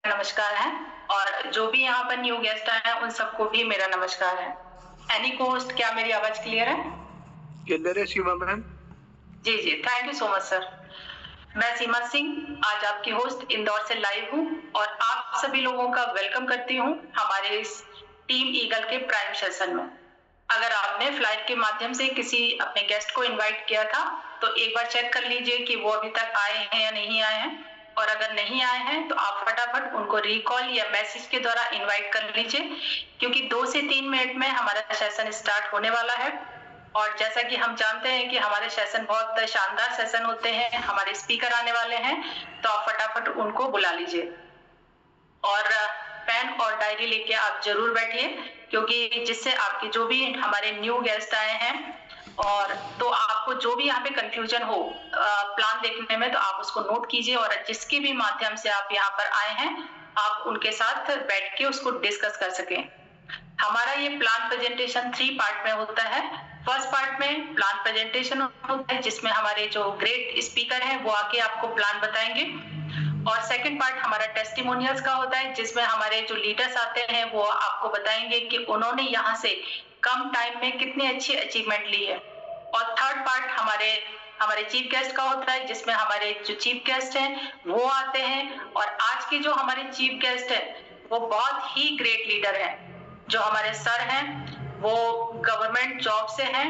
नमस्कार है और जो भी यहाँ पर न्यू गेस्ट आए हैं उन सबको भी मेरा नमस्कार है। एनी होस्ट, क्या मेरी आवाज क्लियर है? क्लियर है सीमा मैम? जी जी, thank you so much sir. मैं सीमा सिंह आज आपकी होस्ट इंदौर से लाइव हूँ और आप सभी लोगों का वेलकम करती हूँ हमारे इस टीम ईगल के प्राइम सेशन में। अगर आपने फ्लाइट के माध्यम से किसी अपने गेस्ट को इनवाइट किया था तो एक बार चेक कर लीजिए कि वो अभी तक आए हैं या नहीं आए हैं, और अगर नहीं आए हैं तो आप फटाफट उनको रिकॉल या मैसेज के द्वारा इनवाइट कर लीजिए, क्योंकि 2 से 3 मिनट में हमारा सेशन स्टार्ट होने वाला है। और जैसा कि हम जानते हैं कि हमारे सेशन बहुत शानदार सेशन होते हैं, हमारे स्पीकर आने वाले हैं, तो आप फटाफट उनको बुला लीजिए और पेन और डायरी लेके आप जरूर बैठिए, क्योंकि जिससे आपके जो भी हमारे न्यू गेस्ट आए हैं और तो आपको जो भी यहाँ पे कंफ्यूजन हो प्लान देखने में, तो आप उसको नोट कीजिए और जिसके भी माध्यम से आप यहाँ पर आए हैं आप उनके साथ बैठ के उसको डिस्कस कर सकें। हमारा ये प्लान प्रेजेंटेशन 3 पार्ट में होता है। फर्स्ट पार्ट में प्लान प्रेजेंटेशन होता है जिसमें हमारे जो ग्रेट स्पीकर हैं वो आके आपको प्लान बताएंगे, और सेकंड पार्ट हमारा टेस्टिमोनियल्स का होता है जिसमें हमारे जो लीडर्स आते हैं वो आपको बताएंगे कि उन्होंने यहाँ से कम टाइम में कितनी अच्छी अचीवमेंट ली है। और थर्ड पार्ट हमारे चीफ गेस्ट का होता है जिसमें हमारे जो चीफ गेस्ट हैं वो आते हैं, और आज के जो हमारे चीफ गेस्ट हैं वो बहुत ही ग्रेट लीडर हैं। जो हमारे सर हैं वो गवर्नमेंट जॉब से हैं,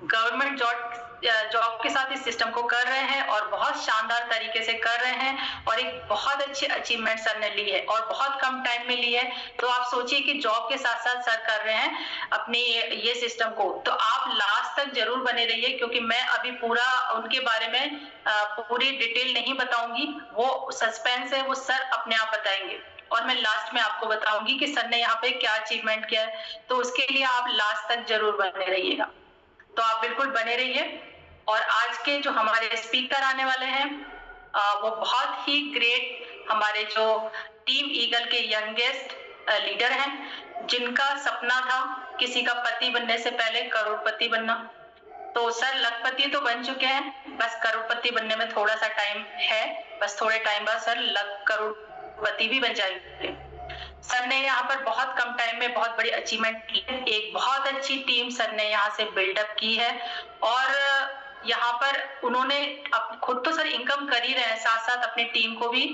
गवर्नमेंट जॉब के साथ इस सिस्टम को कर रहे हैं और बहुत शानदार तरीके से कर रहे हैं, और एक बहुत अच्छी अचीवमेंट सर ने ली है और बहुत कम टाइम में ली है। तो आप सोचिए कि जॉब के साथ साथ सर कर रहे हैं अपनी ये सिस्टम को, तो आप लास्ट तक जरूर बने रहिए, क्योंकि मैं अभी पूरा उनके बारे में पूरी डिटेल नहीं बताऊंगी, वो सस्पेंस है, वो सर अपने आप बताएंगे और मैं लास्ट में आपको बताऊंगी कि सर ने यहाँ पे क्या अचीवमेंट किया है। तो उसके लिए आप लास्ट तक जरूर बने रहिएगा, तो आप बिल्कुल बने रहिए। और आज के जो हमारे स्पीकर आने वाले हैं वो बहुत ही ग्रेट हमारे जो टीम ईगल के यंगेस्ट लीडर हैं, जिनका सपना था किसी का पति बनने से पहले करोड़पति बनना। तो सर लखपति तो बन चुके हैं, बस करोड़पति बनने में थोड़ा सा टाइम है, बस थोड़े टाइम बाद सर करोड़पति भी बन जाएंगे। सर ने यहाँ पर बहुत कम टाइम में बहुत बड़ी अचीवमेंट की है, एक बहुत अच्छी टीम सर ने यहाँ से बिल्डअप की है, और यहाँ पर उन्होंने खुद तो सर इनकम कर ही रहे हैं, साथ साथ अपनी टीम को भी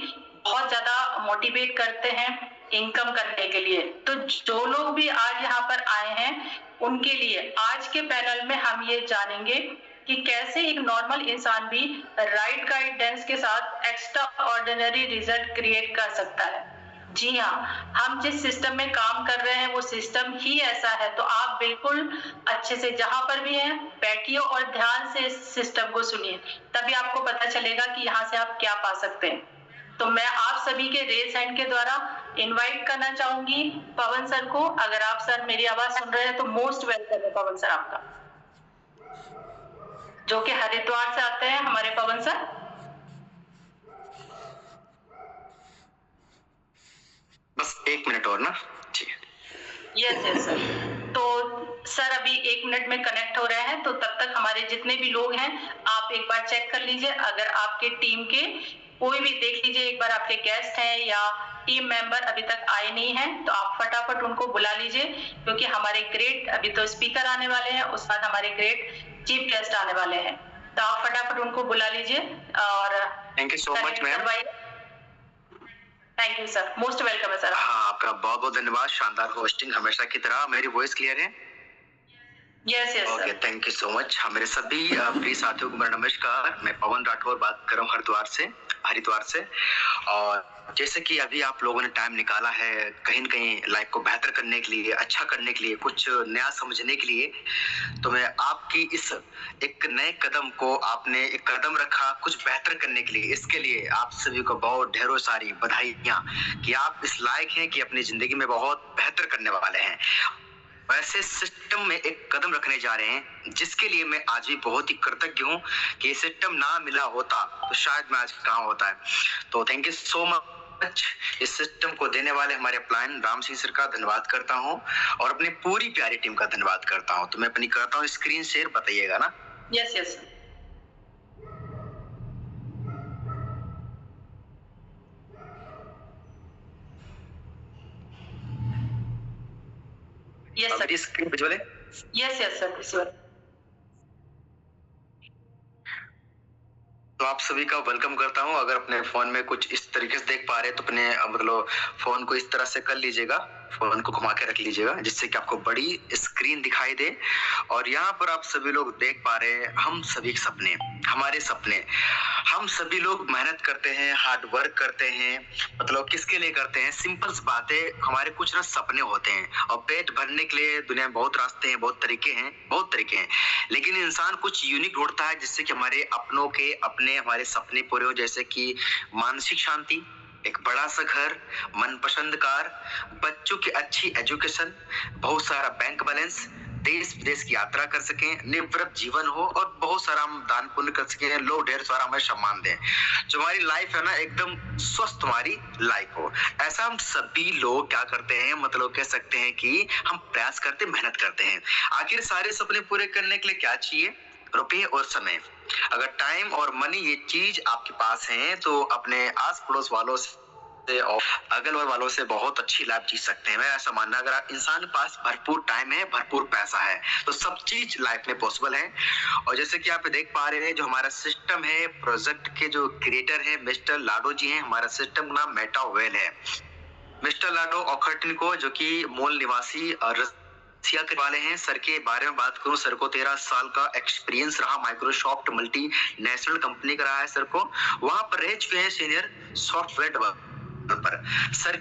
बहुत ज्यादा मोटिवेट करते हैं इनकम करने के लिए। तो जो लोग भी आज यहाँ पर आए हैं उनके लिए आज के पैनल में हम ये जानेंगे कि कैसे एक नॉर्मल इंसान भी राइट गाइडेंस के साथ एक्स्ट्रा ऑर्डिनरी रिजल्ट क्रिएट कर सकता है। जी हाँ, हम जिस सिस्टम में काम कर रहे हैं वो सिस्टम ही ऐसा है, तो आप बिल्कुल अच्छे से जहां पर भी हैं बैठिए और ध्यान से इस सिस्टम को सुनिए, तभी आपको पता चलेगा कि यहाँ से आप क्या पा सकते हैं। तो मैं आप सभी के रेज हैंड के द्वारा इनवाइट करना चाहूंगी पवन सर को। अगर आप सर मेरी आवाज सुन रहे हैं तो मोस्ट वेलकम है पवन सर आपका, जो कि हरिद्वार से आते हैं हमारे पवन सर। बस 1 मिनट और ना, ठीक है। Yes yes sir. तो सर अभी 1 मिनट में कनेक्ट हो रहे हैं, तो तब तक हमारे जितने भी लोग हैं आप एक बार चेक कर लीजिए, अगर आपके टीम के कोई भी देख लीजिए एक बार आपके गेस्ट हैं या टीम मेंबर अभी तक आए नहीं हैं तो आप फटाफट उनको बुला लीजिए, क्योंकि हमारे ग्रेट अभी तो स्पीकर आने वाले हैं, उस बाद हमारे ग्रेट चीफ गेस्ट आने वाले हैं, तो आप फटाफट उनको बुला लीजिए और thank you so much ma'am. Thank you sir, most welcome है सर। हाँ, आपका बहुत बहुत धन्यवाद, शानदार होस्टिंग हमेशा की तरह। मेरी वॉइस क्लियर है? Yes yes okay, thank you so much. हाँ, मेरे सभी प्रिय साथियों को मेरा नमस्कार। मैं पवन राठौर बात कर रहा हूँ हरिद्वार से। और जैसे कि अभी आप लोगों ने टाइम निकाला है कहीं न कहीं लाइफ को बेहतर करने के लिए, अच्छा करने के लिए, कुछ नया समझने के लिए, तो मैं आपकी इस एक नए कदम को आपने एक कदम रखा कुछ बेहतर करने के लिए, इसके लिए आप सभी को बहुत ढेरों सारी बधाइयाँ कि आप इस लायक हैं कि अपनी जिंदगी में बहुत बेहतर करने वाले हैं। वैसे सिस्टम में एक कदम रखने जा रहे हैं जिसके लिए मैं आज भी बहुत ही कृतज्ञ हूँ कि ये सिस्टम ना मिला होता तो शायद मैं आज कहाँ होता है। तो थैंक यू सो मच। इस सिस्टम को देने वाले हमारे प्लान राम सिंह सर का धन्यवाद करता हूँ और अपनी पूरी प्यारी टीम का धन्यवाद करता हूँ। तो मैं अपनी करता हूँ स्क्रीन शेयर, बताइएगा ना? Yes yes. Yes sir. मेरी स्क्रीन विजुअल है? Yes yes sir, visual. तो आप सभी का वेलकम करता हूं। अगर अपने फोन में कुछ इस तरीके से देख पा रहे हैं तो अपने मतलब फोन को इस तरह से कर लीजिएगा, फोन को घुमा के रख लीजिएगा जिससे कि आपको बड़ी स्क्रीन दिखाई दे। और यहाँ पर आप सभी लोग देख पा रहे हैं हम सभी सपने, हमारे सपने। हम सभी लोग मेहनत करते हैं, हार्ड वर्क करते हैं, मतलब किसके लिए करते हैं? सिंपल सी बात है, हमारे कुछ ना सपने होते हैं और पेट भरने के लिए दुनिया में बहुत रास्ते हैं, बहुत तरीके हैं, लेकिन इंसान कुछ यूनिक ढूंढता है जिससे कि हमारे अपनों के अपने हमारे सपने पूरे हो। जैसे कि मानसिक शांति, एक बड़ा सा घर, मनपसंद कार, बच्चों की अच्छी एजुकेशन, बहुत सारा बैंक बैलेंस, देश विदेश की यात्रा कर सकें, निवृत्त जीवन हो और बहुत सारा हम दान पुण्य कर सकें, लोग ढेर सारा हमें सम्मान दें, जो हमारी लाइफ है ना एकदम स्वस्थ हमारी लाइफ हो। ऐसा हम सभी लोग क्या करते हैं, मतलब कह सकते हैं कि हम प्रयास करते, मेहनत करते हैं। आखिर सारे सपने पूरे करने के लिए क्या चाहिए? रुपये और समय। अगर टाइम और मनी ये चीज आपके पास है तो अपने आस पड़ोस वालों से और अगल बगल वालों से बहुत अच्छी लाइफ जी सकते हैं। मैं ऐसा मानना, अगर इंसान के पास भरपूर टाइम है, भरपूर पैसा है तो सब चीज लाइफ में पॉसिबल है। और जैसे कि आप देख पा रहे हैं, जो हमारा सिस्टम है, प्रोजेक्ट के जो क्रिएटर है मिस्टर लाडो जी हैं। हमारा सिस्टम का नाम मेटावेल है। मिस्टर लाडो ऑखर्टिनको, जो कि मूल निवासी रसिया के वाले हैं। सर के बारे में बात करूं, सर को 13 साल का एक्सपीरियंस रहा, माइक्रोसॉफ्ट मल्टी नेशनल कंपनी का रहा है सर को। वहां पर रह चुके हैं सीनियर सॉफ्टवेयर डेवलपर पर। सर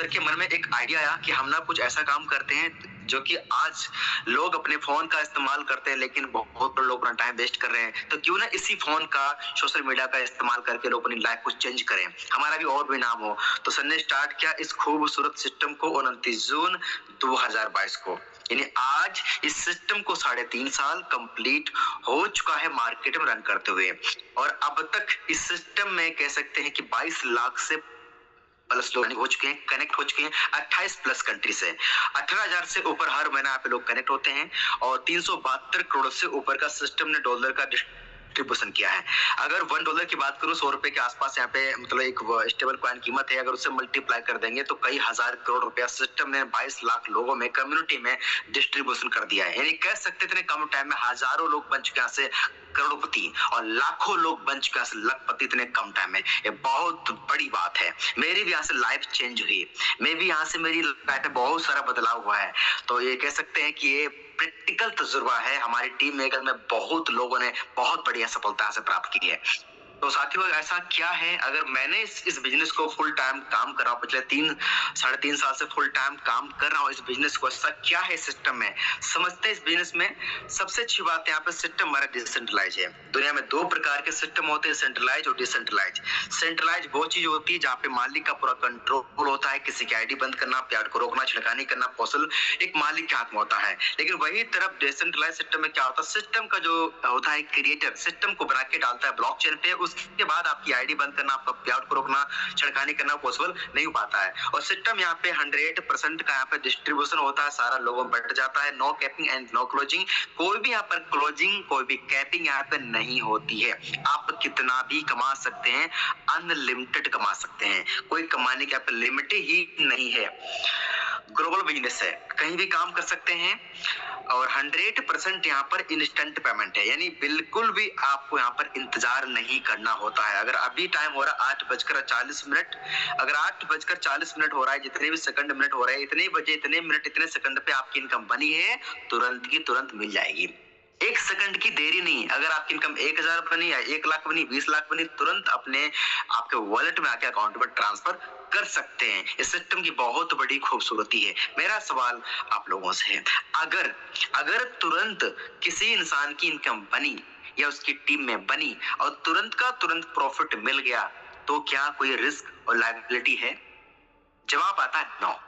के मन में एक आइडिया आया कि हम ना कुछ ऐसा काम करते हैं जो कि आज लोग अपने फोन का इस्तेमाल करते हैं लेकिन बहुत लोग अपना टाइम वेस्ट कर रहे हैं, तो क्यों ना इसी फोन का, सोशल मीडिया का इस्तेमाल करके लोग अपनी लाइफ को चेंज करें, हमारा भी और भी नाम हो। तो सर ने स्टार्ट किया इस खूबसूरत सिस्टम को 29 जून 2022 को। यानी आज इस सिस्टम को 3.5 साल कंप्लीट हो चुका है मार्केट में रन करते हुए। और अब तक इस सिस्टम में कह सकते हैं कि 22 लाख से प्लस लोग हो चुके हैं, कनेक्ट हो चुके हैं 28 प्लस कंट्री से। 18,000 से ऊपर हर महीना यहाँ पे लोग कनेक्ट होते हैं और 372 करोड़ से ऊपर का सिस्टम ने डॉलर का डिस्ट्रीब्यूशन किया है। अगर $1 की बात करूं, 100 रुपए के आसपास यहाँ पे मतलब एक स्टेबल कॉइन कीमत है, अगर उससे मल्टीप्लाई कर देंगे तो कई हजार करोड़ रुपया सिस्टम ने 22 लाख लोगों में, कम्युनिटी में डिस्ट्रीब्यूशन कर दिया है। यानी कह सकते इतने कम टाइम में हजारों लोग बन चुके हैं से करोड़पति और लाखों लोग बन चुके हैं लखपति इतने कम टाइम में। ये बहुत बड़ी बात है। मेरी भी यहाँ से लाइफ चेंज हुई, मैं भी यहाँ से मेरी लाइफ में बहुत सारा बदलाव हुआ है। तो ये कह सकते हैं कि ये प्रैक्टिकल तजुर्बा है। हमारी टीम मेकर में बहुत लोगों ने बहुत बढ़िया सफलता से प्राप्त की है। तो साथियों, ऐसा क्या है, अगर मैंने इस बिजनेस को फुल टाइम काम कर रहा हूँ, पिछले 3-3.5 साल से फुल टाइम काम कर रहा हूँ इस बिजनेस को, ऐसा क्या है सिस्टम में, समझते हैं इस बिजनेस में। सबसे अच्छी बात यहाँ पे सिस्टम हमारा डिसेंट्रलाइज है। दुनिया में 2 प्रकार के सिस्टम होते हैं, सेंट्रलाइज और डिसेंट्रलाइज। सेंट्रलाइज वो चीज होती है जहाँ पे मालिक का पूरा कंट्रोल होता है, किसी की आईडी बंद करना, प्यार को रोकना, छिड़कानी करना पॉसिबल एक मालिक के हाथ में होता है। लेकिन वही तरफ डिसेंट्रलाइज सिस्टम में क्या होता है, सिस्टम का जो होता है क्रिएटर सिस्टम को बना के डालता है ब्लॉकचेन पे, उसके बाद आपकी आईडी बंद करना, आपका पेआउट को रोकना, छिड़कानी करना पॉसिबल नहीं हो पाता है। और सिस्टम यहाँ पे 100% का यहाँ पे डिस्ट्रीब्यूशन होता है, सारा लोगों में बैठ जाता है। No capping and no closing, कोई भी यहाँ पर क्लोजिंग, कोई भी कैपिंग यहाँ पे नहीं होती है। आप कितना भी कमा सकते हैं, अनलिमिटेड कमा सकते हैं, कोई कमाने की यहाँ पे लिमिट ही नहीं है। ग्लोबल बिजनेस है, कहीं भी काम कर सकते हैं और 100% यहाँ पर इंस्टेंट पेमेंट है। यानी बिल्कुल भी आपको यहाँ पर इंतजार नहीं करना होता है। अगर अभी टाइम हो रहा है 8:40, अगर 8:40 हो रहा है, जितने भी सेकंड मिनट हो रहे हैं, इतने बजे इतने मिनट इतने सेकंड पे आपकी इनकम बनी है, तुरंत की तुरंत मिल जाएगी। 1 सेकंड की देरी नहीं। अगर आपकी इनकम 1,000 बनी या 1 लाख बनी, 20 लाख बनी, तुरंत अपने आपके वॉलेट में आके अकाउंट में ट्रांसफर कर सकते हैं। इस सिस्टम की बहुत बड़ी खूबसूरती है। मेरा सवाल आप लोगों से है, अगर तुरंत किसी इंसान की इनकम बनी या उसकी टीम में बनी और तुरंत का तुरंत प्रॉफिट मिल गया, तो क्या कोई रिस्क और लायबिलिटी है? जवाब आता है नो।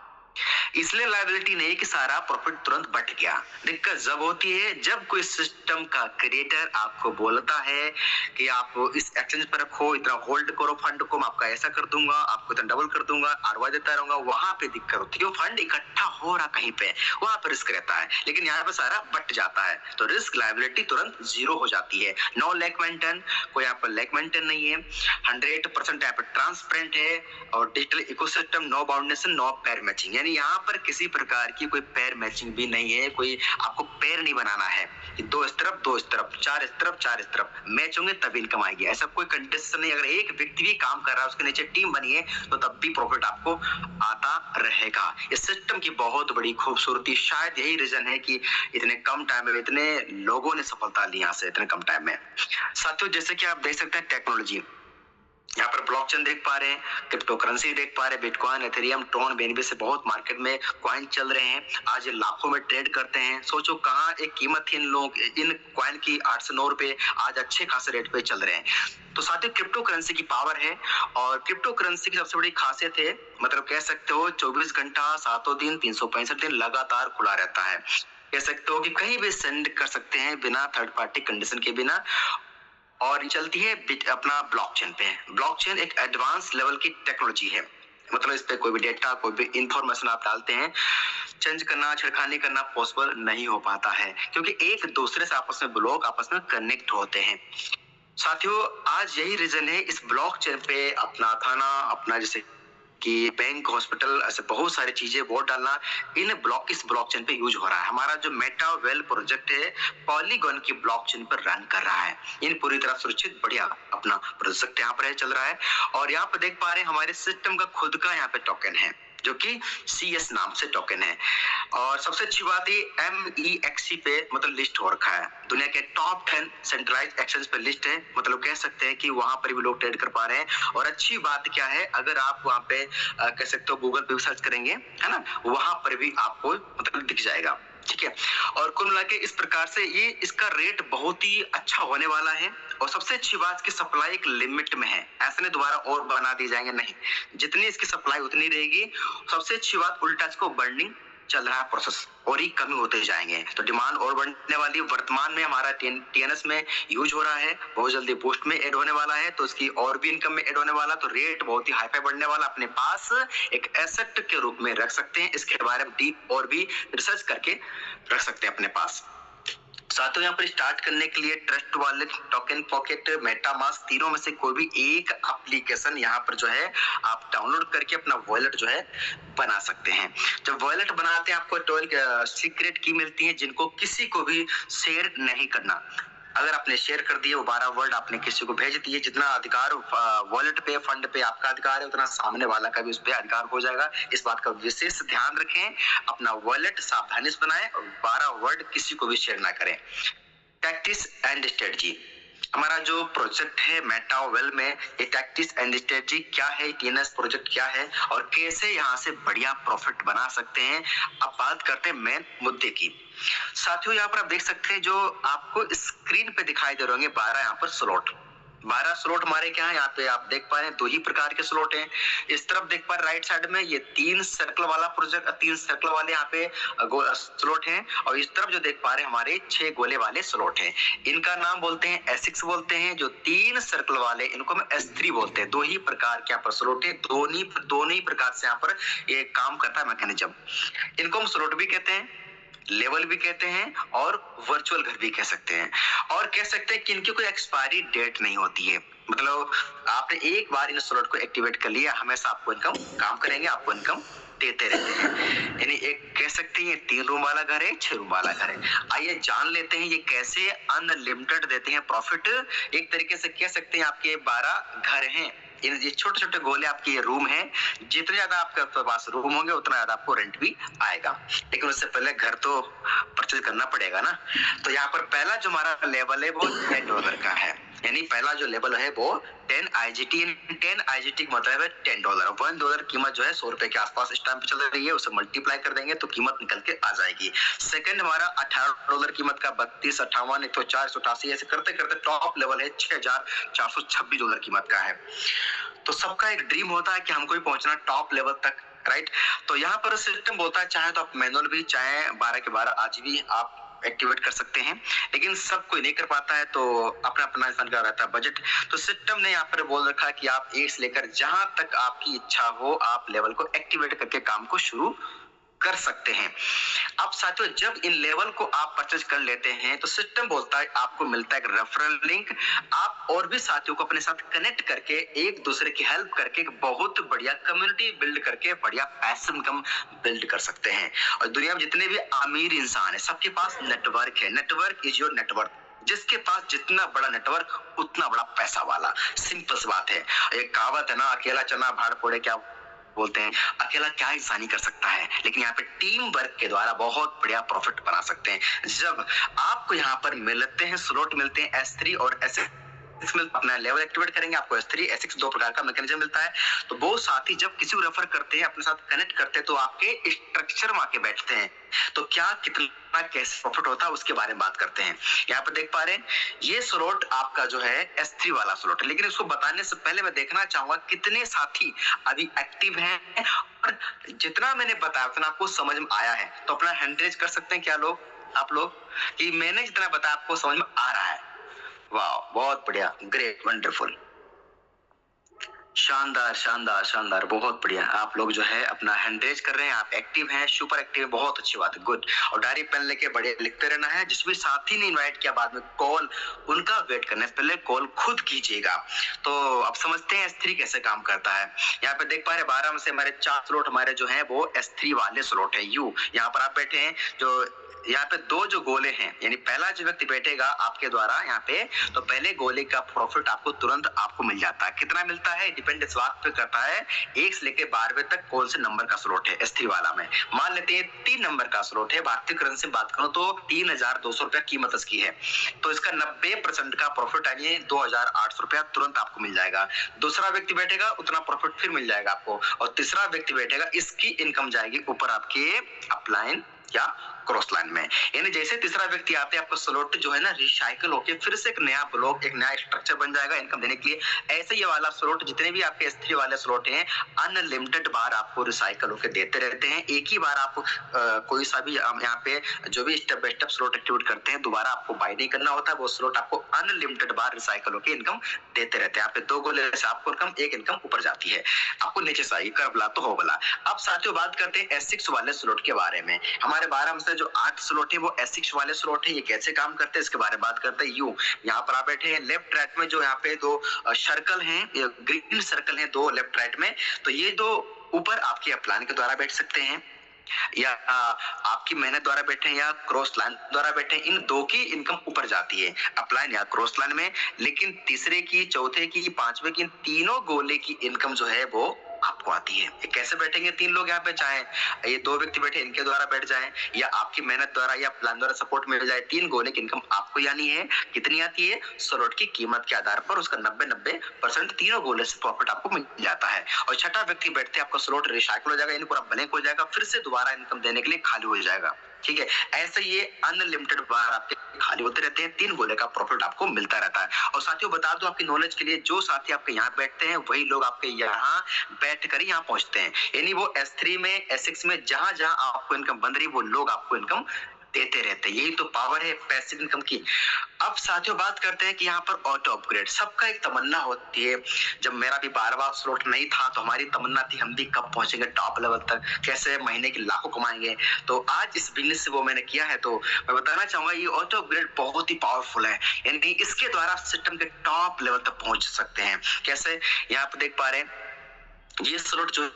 इसलिए लायबिलिटी नहीं कि सारा प्रॉफिट तुरंत बट गया। दिक्कत जब होती है जब कोई सिस्टम का क्रिएटर आपको बोलता है कि आप इस एक्सचेंज पर रखो, इतना होल्ड करो फंड को, मैं आपका ऐसा कर दूंगा, आपको इतना डबल कर दूंगा, आरवा देता रहूंगा। वहां पे दिक्कत होती है, फंड इकट्ठा हो रहा कहीं पे, वहां पर रिस्क रहता है। लेकिन यहाँ पे सारा बट जाता है तो रिस्क लायबिलिटी तुरंत 0 हो जाती है। नो लैक मेंटेन, कोई यहाँ पर लैक मेंटेन नहीं है। 100% यहाँ पर ट्रांसपेरेंट है और डिजिटल इकोसिस्टम, नो बाउंडेशन, नो पेयर मैचिंग। यानी यहाँ पर किसी प्रकार की कोई पेयर मैचिंग भी नहीं है, कोई आपको पेयर नहीं बनाना है। दो इस तरफ, चार इस तरफ मैच होंगे तब इनकम आएगी, ऐसा कोई कंडीशन नहीं। अगर एक व्यक्ति भी काम कर रहा है, उसके नीचे टीम बनी है, तो तब भी प्रॉफिट आपको आता रहेगा। इस सिस्टम की बहुत बड़ी खूबसूरती, शायद यही रीजन है कि इतने कम टाइम में इतने लोगों ने सफलता ली यहाँ से, इतने कम टाइम में। साथियों, जैसे कि आप देख सकते हैं टेक्नोलॉजी, यहाँ पर ब्लॉकचेन देख पा रहे हैं, क्रिप्टो करेंसी देख पा रहे हैं, बिटकॉइन, एथेरियम, ट्रोन, बीएनबी से बहुत मार्केट में कॉइन चल रहे हैं। आज लाखों में ट्रेड करते हैं। सोचो कहाँ एक कीमत थी इन कॉइन की 8 से 9 रुपए, आज अच्छे खासे रेट पे चल रहे हैं। तो साथियों, क्रिप्टो करेंसी की पावर है, और क्रिप्टो करेंसी की सबसे बड़ी खासियत है, मतलब कह सकते हो 24 घंटा 7 दिन 365 दिन लगातार खुला रहता है। कह सकते हो कि कहीं भी सेंड कर सकते हैं बिना थर्ड पार्टी कंडीशन के बिना, और चलती है अपना ब्लॉकचेन पे। ब्लॉकचेन एक एडवांस लेवल की टेक्नोलॉजी है, मतलब इस पे कोई भी डेटा, कोई भी इंफॉर्मेशन आप डालते हैं, चेंज करना, छेड़खानी करना पॉसिबल नहीं हो पाता है, क्योंकि एक दूसरे से आपस में ब्लॉक, आपस में कनेक्ट होते हैं। साथियों, आज यही रीजन है इस ब्लॉकचेन पे अपना थाना, अपना जैसे कि बैंक, हॉस्पिटल, ऐसे बहुत सारी चीजें वोट डालना इस ब्लॉकचेन पे यूज हो रहा है। हमारा जो मेटा वेल प्रोजेक्ट है, पॉलीगॉन की ब्लॉकचेन पर रन कर रहा है। इन पूरी तरह सुरक्षित बढ़िया अपना प्रोजेक्ट यहाँ पर चल रहा है। और यहाँ पर देख पा रहे हैं हमारे सिस्टम का खुद का यहाँ पे टोकन है, जो कि CS नाम से टोकन है। और सबसे अच्छी बात है MEXC पे मतलब लिस्ट हो रखा है, दुनिया के टॉप 10 सेंट्रलाइज्ड एक्सचेंज पे लिस्ट है, मतलब कह सकते हैं कि वहां पर भी लोग ट्रेड कर पा रहे हैं। और अच्छी बात क्या है, अगर आप वहां पे कह सकते हो गूगल पे सर्च करेंगे, है ना, वहां पर भी आपको मतलब दिख जाएगा, ठीक है। और कुल मिला के इस प्रकार से ये इसका रेट बहुत ही अच्छा होने वाला है। और सबसे अच्छी बात की सप्लाई एक लिमिट में है, ऐसे नहीं दोबारा और बना दी जाएंगे, नहीं, जितनी इसकी सप्लाई उतनी रहेगी। सबसे अच्छी बात, उल्टा इसको बर्निंग चल रहा है प्रोसेस, और ही कमी होते जाएंगे, तो डिमांड और बढ़ने वाली। वर्तमान में हमारा TNS में यूज हो रहा है, बहुत जल्दी बूस्ट में ऐड होने वाला है, तो इसकी और भी इनकम में ऐड होने वाला, तो रेट बहुत ही हाई फाई बढ़ने वाला। अपने पास एक एसेट के रूप में रख सकते हैं, इसके बारे में डीप और भी रिसर्च करके रख सकते हैं अपने पास। साथियों, यहाँ पर स्टार्ट करने के लिए trust wallet, token pocket, MetaMask, तीनों में से कोई भी एक एप्लीकेशन यहाँ पर जो है आप डाउनलोड करके अपना वॉलेट जो है बना सकते हैं। जब वॉलेट बनाते हैं आपको 12 सीक्रेट की मिलती है, जिनको किसी को भी शेयर नहीं करना। अगर आपने शेयर कर दिए, वो 12 वर्ड आपने किसी को भेज दिए, जितना अधिकार वॉलेट पे, फंड पे आपका अधिकार है, उतना सामने वाला का भी उस पे अधिकार हो जाएगा। इस बात का विशेष ध्यान रखें, अपना वॉलेट सावधानी से बनाएं और 12 वर्ड किसी को भी शेयर ना करें। टैक्टिक्स एंड स्ट्रेटजी, हमारा जो प्रोजेक्ट है मेटावेल में, ये टैक्टिक्स एंड स्ट्रेटजी क्या है, TNS प्रोजेक्ट क्या है, और कैसे यहाँ से बढ़िया प्रॉफिट बना सकते हैं। अब बात करते हैं मेन मुद्दे की। साथियों, यहाँ पर आप देख सकते हैं, जो आपको स्क्रीन पे दिखाई दे रहे होंगे 12 यहाँ पर स्लॉट, 12 स्लॉट हमारे क्या है, यहाँ पे आप देख पा रहे हैं 2 ही प्रकार के स्लॉट हैं। इस तरफ देख पा रहे राइट साइड में ये 3 सर्कल वाला प्रोजेक्ट, 3 सर्कल वाले यहाँ पे स्लॉट हैं, और इस तरफ जो देख पा रहे हैं हमारे 6 गोले वाले स्लॉट हैं। इनका नाम बोलते हैं S6 बोलते हैं। जो 3 सर्कल वाले, इनको हम S3 बोलते हैं। 2 ही प्रकार के यहाँ पर स्लॉट है, दोनों ही प्रकार से यहाँ पर ये काम करता है मैकेनिज्म। इनको हम स्लॉट भी कहते हैं, लेवल भी कहते हैं, और वर्चुअल घर भी कह सकते हैं। और कह सकते हैं कि इनकी कोई एक्सपायरी डेट नहीं होती है, मतलब आपने एक बार इन स्लॉट को एक्टिवेट कर लिया, हमेशा आपको इनकम काम करेंगे, आपको इनकम देते रहते हैं। यानी एक कह सकते हैं ये 3 रूम वाला घर है, 6 रूम वाला घर है। आइए जान लेते हैं ये कैसे अनलिमिटेड देते हैं प्रॉफिट। एक तरीके से कह सकते हैं आपके 12 घर हैं, ये छोटे छोटे गोले आपके ये रूम है। जितने ज्यादा आपके पास रूम होंगे, उतना ज्यादा आपको रेंट भी आएगा, लेकिन उससे पहले घर तो परचेज करना पड़ेगा ना। तो यहाँ पर पहला जो हमारा लेवल है वो $10 का है, यानी पहला जो लेवल है वो 10 IGT। 10 IGT का मतलब है $10। $1 कीमत जो है 100 रुपए के आसपास इस टाइम पे चल रही है, उसे मल्टीप्लाई कर देंगे तो कीमत निकल के आ जाएगी। सेकंड हमारा $18 कीमत का 32, 58, 104, 188, ऐसे करते करते टॉप लेवल है $6426 कीमत का है। तो सबका एक ड्रीम होता है कि हमको भी पहुंचना टॉप लेवल तक, राइट। तो यहाँ पर सिस्टम बोलता है चाहे तो आप मैनुअल भी, चाहे 12 के 12 आज भी आप एक्टिवेट कर सकते हैं, लेकिन सब कोई नहीं कर पाता है, तो अपना अपना इंसान का रहता है बजट। तो सिस्टम ने यहाँ पर बोल रखा है कि आप 1 से लेकर जहां तक आपकी इच्छा हो, आप लेवल को एक्टिवेट करके काम को शुरू कर सकते हैं। अब साथियों जब इन लेवल को आप परचेज कर लेते हैं तो सिस्टम बोलता है आपको मिलता है एक रेफरल लिंक, आप और भी साथियों को अपने साथ कनेक्ट करके एक दूसरे की हेल्प करके एक बहुत बढ़िया कम्युनिटी बिल्ड करके बढ़िया पैसिव इनकम बिल्ड कर सकते हैं। और दुनिया में जितने भी अमीर इंसान है सबके पास नेटवर्क है। Network is your network. जिसके पास जितना बड़ा नेटवर्क उतना बड़ा पैसा वाला। सिंपल सी बात है। एक कहावत है ना, अकेला चना भाड़ फोड़े, क्या बोलते हैं, अकेला क्या इंसानी कर सकता है, लेकिन यहाँ पे टीम वर्क के द्वारा बहुत बढ़िया प्रॉफिट बना सकते हैं। जब आपको यहाँ पर मिलते हैं स्लॉट मिलते हैं S3 और S6 में अपना लेवल एक्टिवेट करेंगे, आपको S3 S6 दो प्रकार का मैकेनिज्म मिलता है। तो वो साथी जब किसी को रेफर करते हैं अपने साथ कनेक्ट करते हैं तो आपके स्ट्रक्चर में आके बैठते हैं। तो क्या कितना कैसे प्रॉफिट होता है उसके बारे में बात करते हैं। यहाँ पर देख पा रहे हैं ये स्लॉट आपका जो है S3 वाला स्लॉट है, लेकिन इसको बताने से पहले मैं देखना चाहूंगा कितने साथी अभी एक्टिव हैं और जितना मैंने बताया उतना आपको समझ में आया है। तो अपना हैंड रेज कर सकते हैं क्या आप लोग कि मैंने जितना बताया आपको समझ में आ रहा है। वाह, बहुत बढ़िया, ग्रेट, वंडरफुल, शानदार शानदार शानदार, बहुत बढ़िया। आप लोग जो है अपना हैंड रेज कर रहे हैं, आप एक्टिव हैं, सुपर एक्टिव, बहुत अच्छी बात है, गुड। और डायरी पेन लेके बड़े लिखते रहना है। जिस भी साथी ने इनवाइट किया बाद में कॉल उनका वेट करने से पहले कॉल खुद कीजिएगा। तो अब समझते हैं S3 कैसे काम करता है। यहाँ पे देख पा रहे 12 में से हमारे 4 स्लॉट हमारे जो है वो S3 वाले स्लॉट है। यू यहाँ पर आप बैठे हैं, जो यहाँ पे दो जो गोले हैं, यानी पहला जो व्यक्ति बैठेगा आपके द्वारा यहाँ पे, तो पहले गोले का प्रॉफिट आपको तुरंत आपको मिल जाता है। कितना मिलता है डिपेंड इस बात पे करता है 1 से लेकर 12वें तक कौन से नंबर का स्लॉट है। S3 वाला में मान लेते हैं 3 नंबर का स्लॉट है, भारतीय करेंसी बात करूं तो 3200 रुपया कीमत इसकी है। तो इसका 90% का प्रॉफिट यानी 2800 रुपया तुरंत आपको मिल जाएगा। दूसरा व्यक्ति बैठेगा उतना प्रॉफिट फिर मिल जाएगा आपको, और तीसरा व्यक्ति बैठेगा इसकी इनकम जाएगी ऊपर आपके अपलाइन या क्रॉस लाइन में। यानी जैसे तीसरा व्यक्ति आते हैं आपका स्लॉट जो है ना रिसाइकल होके फिर से एक नया ब्लॉक, एक नया स्ट्रक्चर बन जाएगा इनकम देने के लिए। ऐसे ये वाला स्लॉट जितने भी आपके S3 वाले स्लॉट हैं अनलिमिटेड बार आपको रिसाइकल होके देते रहते हैं। एक ही बार आप कोई सा भी यहाँ पे जो भी step by step slot activate करते हैं दोबारा आपको बाय नहीं करना होता, वो स्लॉट आपको अनलिमिटेड बार रिसाइकल होके इनकम देते रहते हैं। यहाँ पे 2 गोले से आपको इनकम, एक इनकम ऊपर जाती है, आपको नीचे से आएगी, कर बोला तो हो बोला। अब साथियों बात करते हैं S6 वाले स्लॉट के बारे में। हमारे 12 में से जो 8 स्लॉट है वो S6 वाले स्लॉट है। ये कैसे काम करते हैं इसके बारे में बात करते हैं। यू यहाँ पर आप बैठे हैं, लेफ्ट राइट में जो यहाँ पे 2 सर्कल हैं, ग्रीन सर्कल हैं 2 लेफ्ट राइट में, तो ये 2 ऊपर आपके अपलाइन के द्वारा बैठ सकते हैं या आपकी मेहनत द्वारा बैठे या क्रॉस लाइन द्वारा बैठे, इन 2 की इनकम ऊपर जाती है अपलाइन या क्रॉस लाइन में। लेकिन तीसरे की, चौथे की, 5वें की, तीनों गोले की इनकम जो है वो आपको आती है। ये कैसे बैठेंगे 3 लोग यहाँ पे, चाहे ये 2 व्यक्ति बैठे इनके द्वारा बैठ जाएं या आपकी मेहनत द्वारा या प्लान द्वारा सपोर्ट मिल जाए, 3 गोले की इनकम आपको यानी है। कितनी आती है? स्लॉट की कीमत के आधार पर उसका 90% तीनों गोले से प्रॉफिट आपको मिल जाता है। और छठा व्यक्ति बैठते आपका स्लॉट रिसाइकल हो जाएगा, यानी पूरा ब्लैंक हो जाएगा, फिर से दोबारा इनकम देने के लिए खाली हो जाएगा। ठीक है, ऐसे ये अनलिमिटेड बार आपके खाली होते रहते हैं, 3 गोले का प्रॉफिट आपको मिलता रहता है। और साथियों बता दो आपकी नॉलेज के लिए, जो साथी आपके यहाँ बैठते हैं वही लोग आपके यहाँ बैठ कर यहाँ पहुंचते हैं। यानी वो S3 में, S6 में जहां जहां आपको इनकम बन रही वो लोग आपको इनकम देते रहते हैं। यही तो पावर है पैसिव इनकम की। अब साथियों बात करते हैं कि यहाँ पर ऑटो अपग्रेड, सबका एक तमन्ना होती है। जब मेरा भी 12वां स्लॉट नहीं था तो हमारी तमन्ना थी हम भी कब पहुंचेंगे टॉप लेवल तक, कैसे महीने की लाखों कमाएंगे। तो आज इस बिजनेस से वो मैंने किया है, तो मैं बताना चाहूंगा ये ऑटो अपग्रेड बहुत ही पावरफुल है। यानी इसके द्वारा सिस्टम के टॉप लेवल तक पहुंच सकते हैं। कैसे, यहाँ पे देख पा रहे हैं ये स्लॉट जो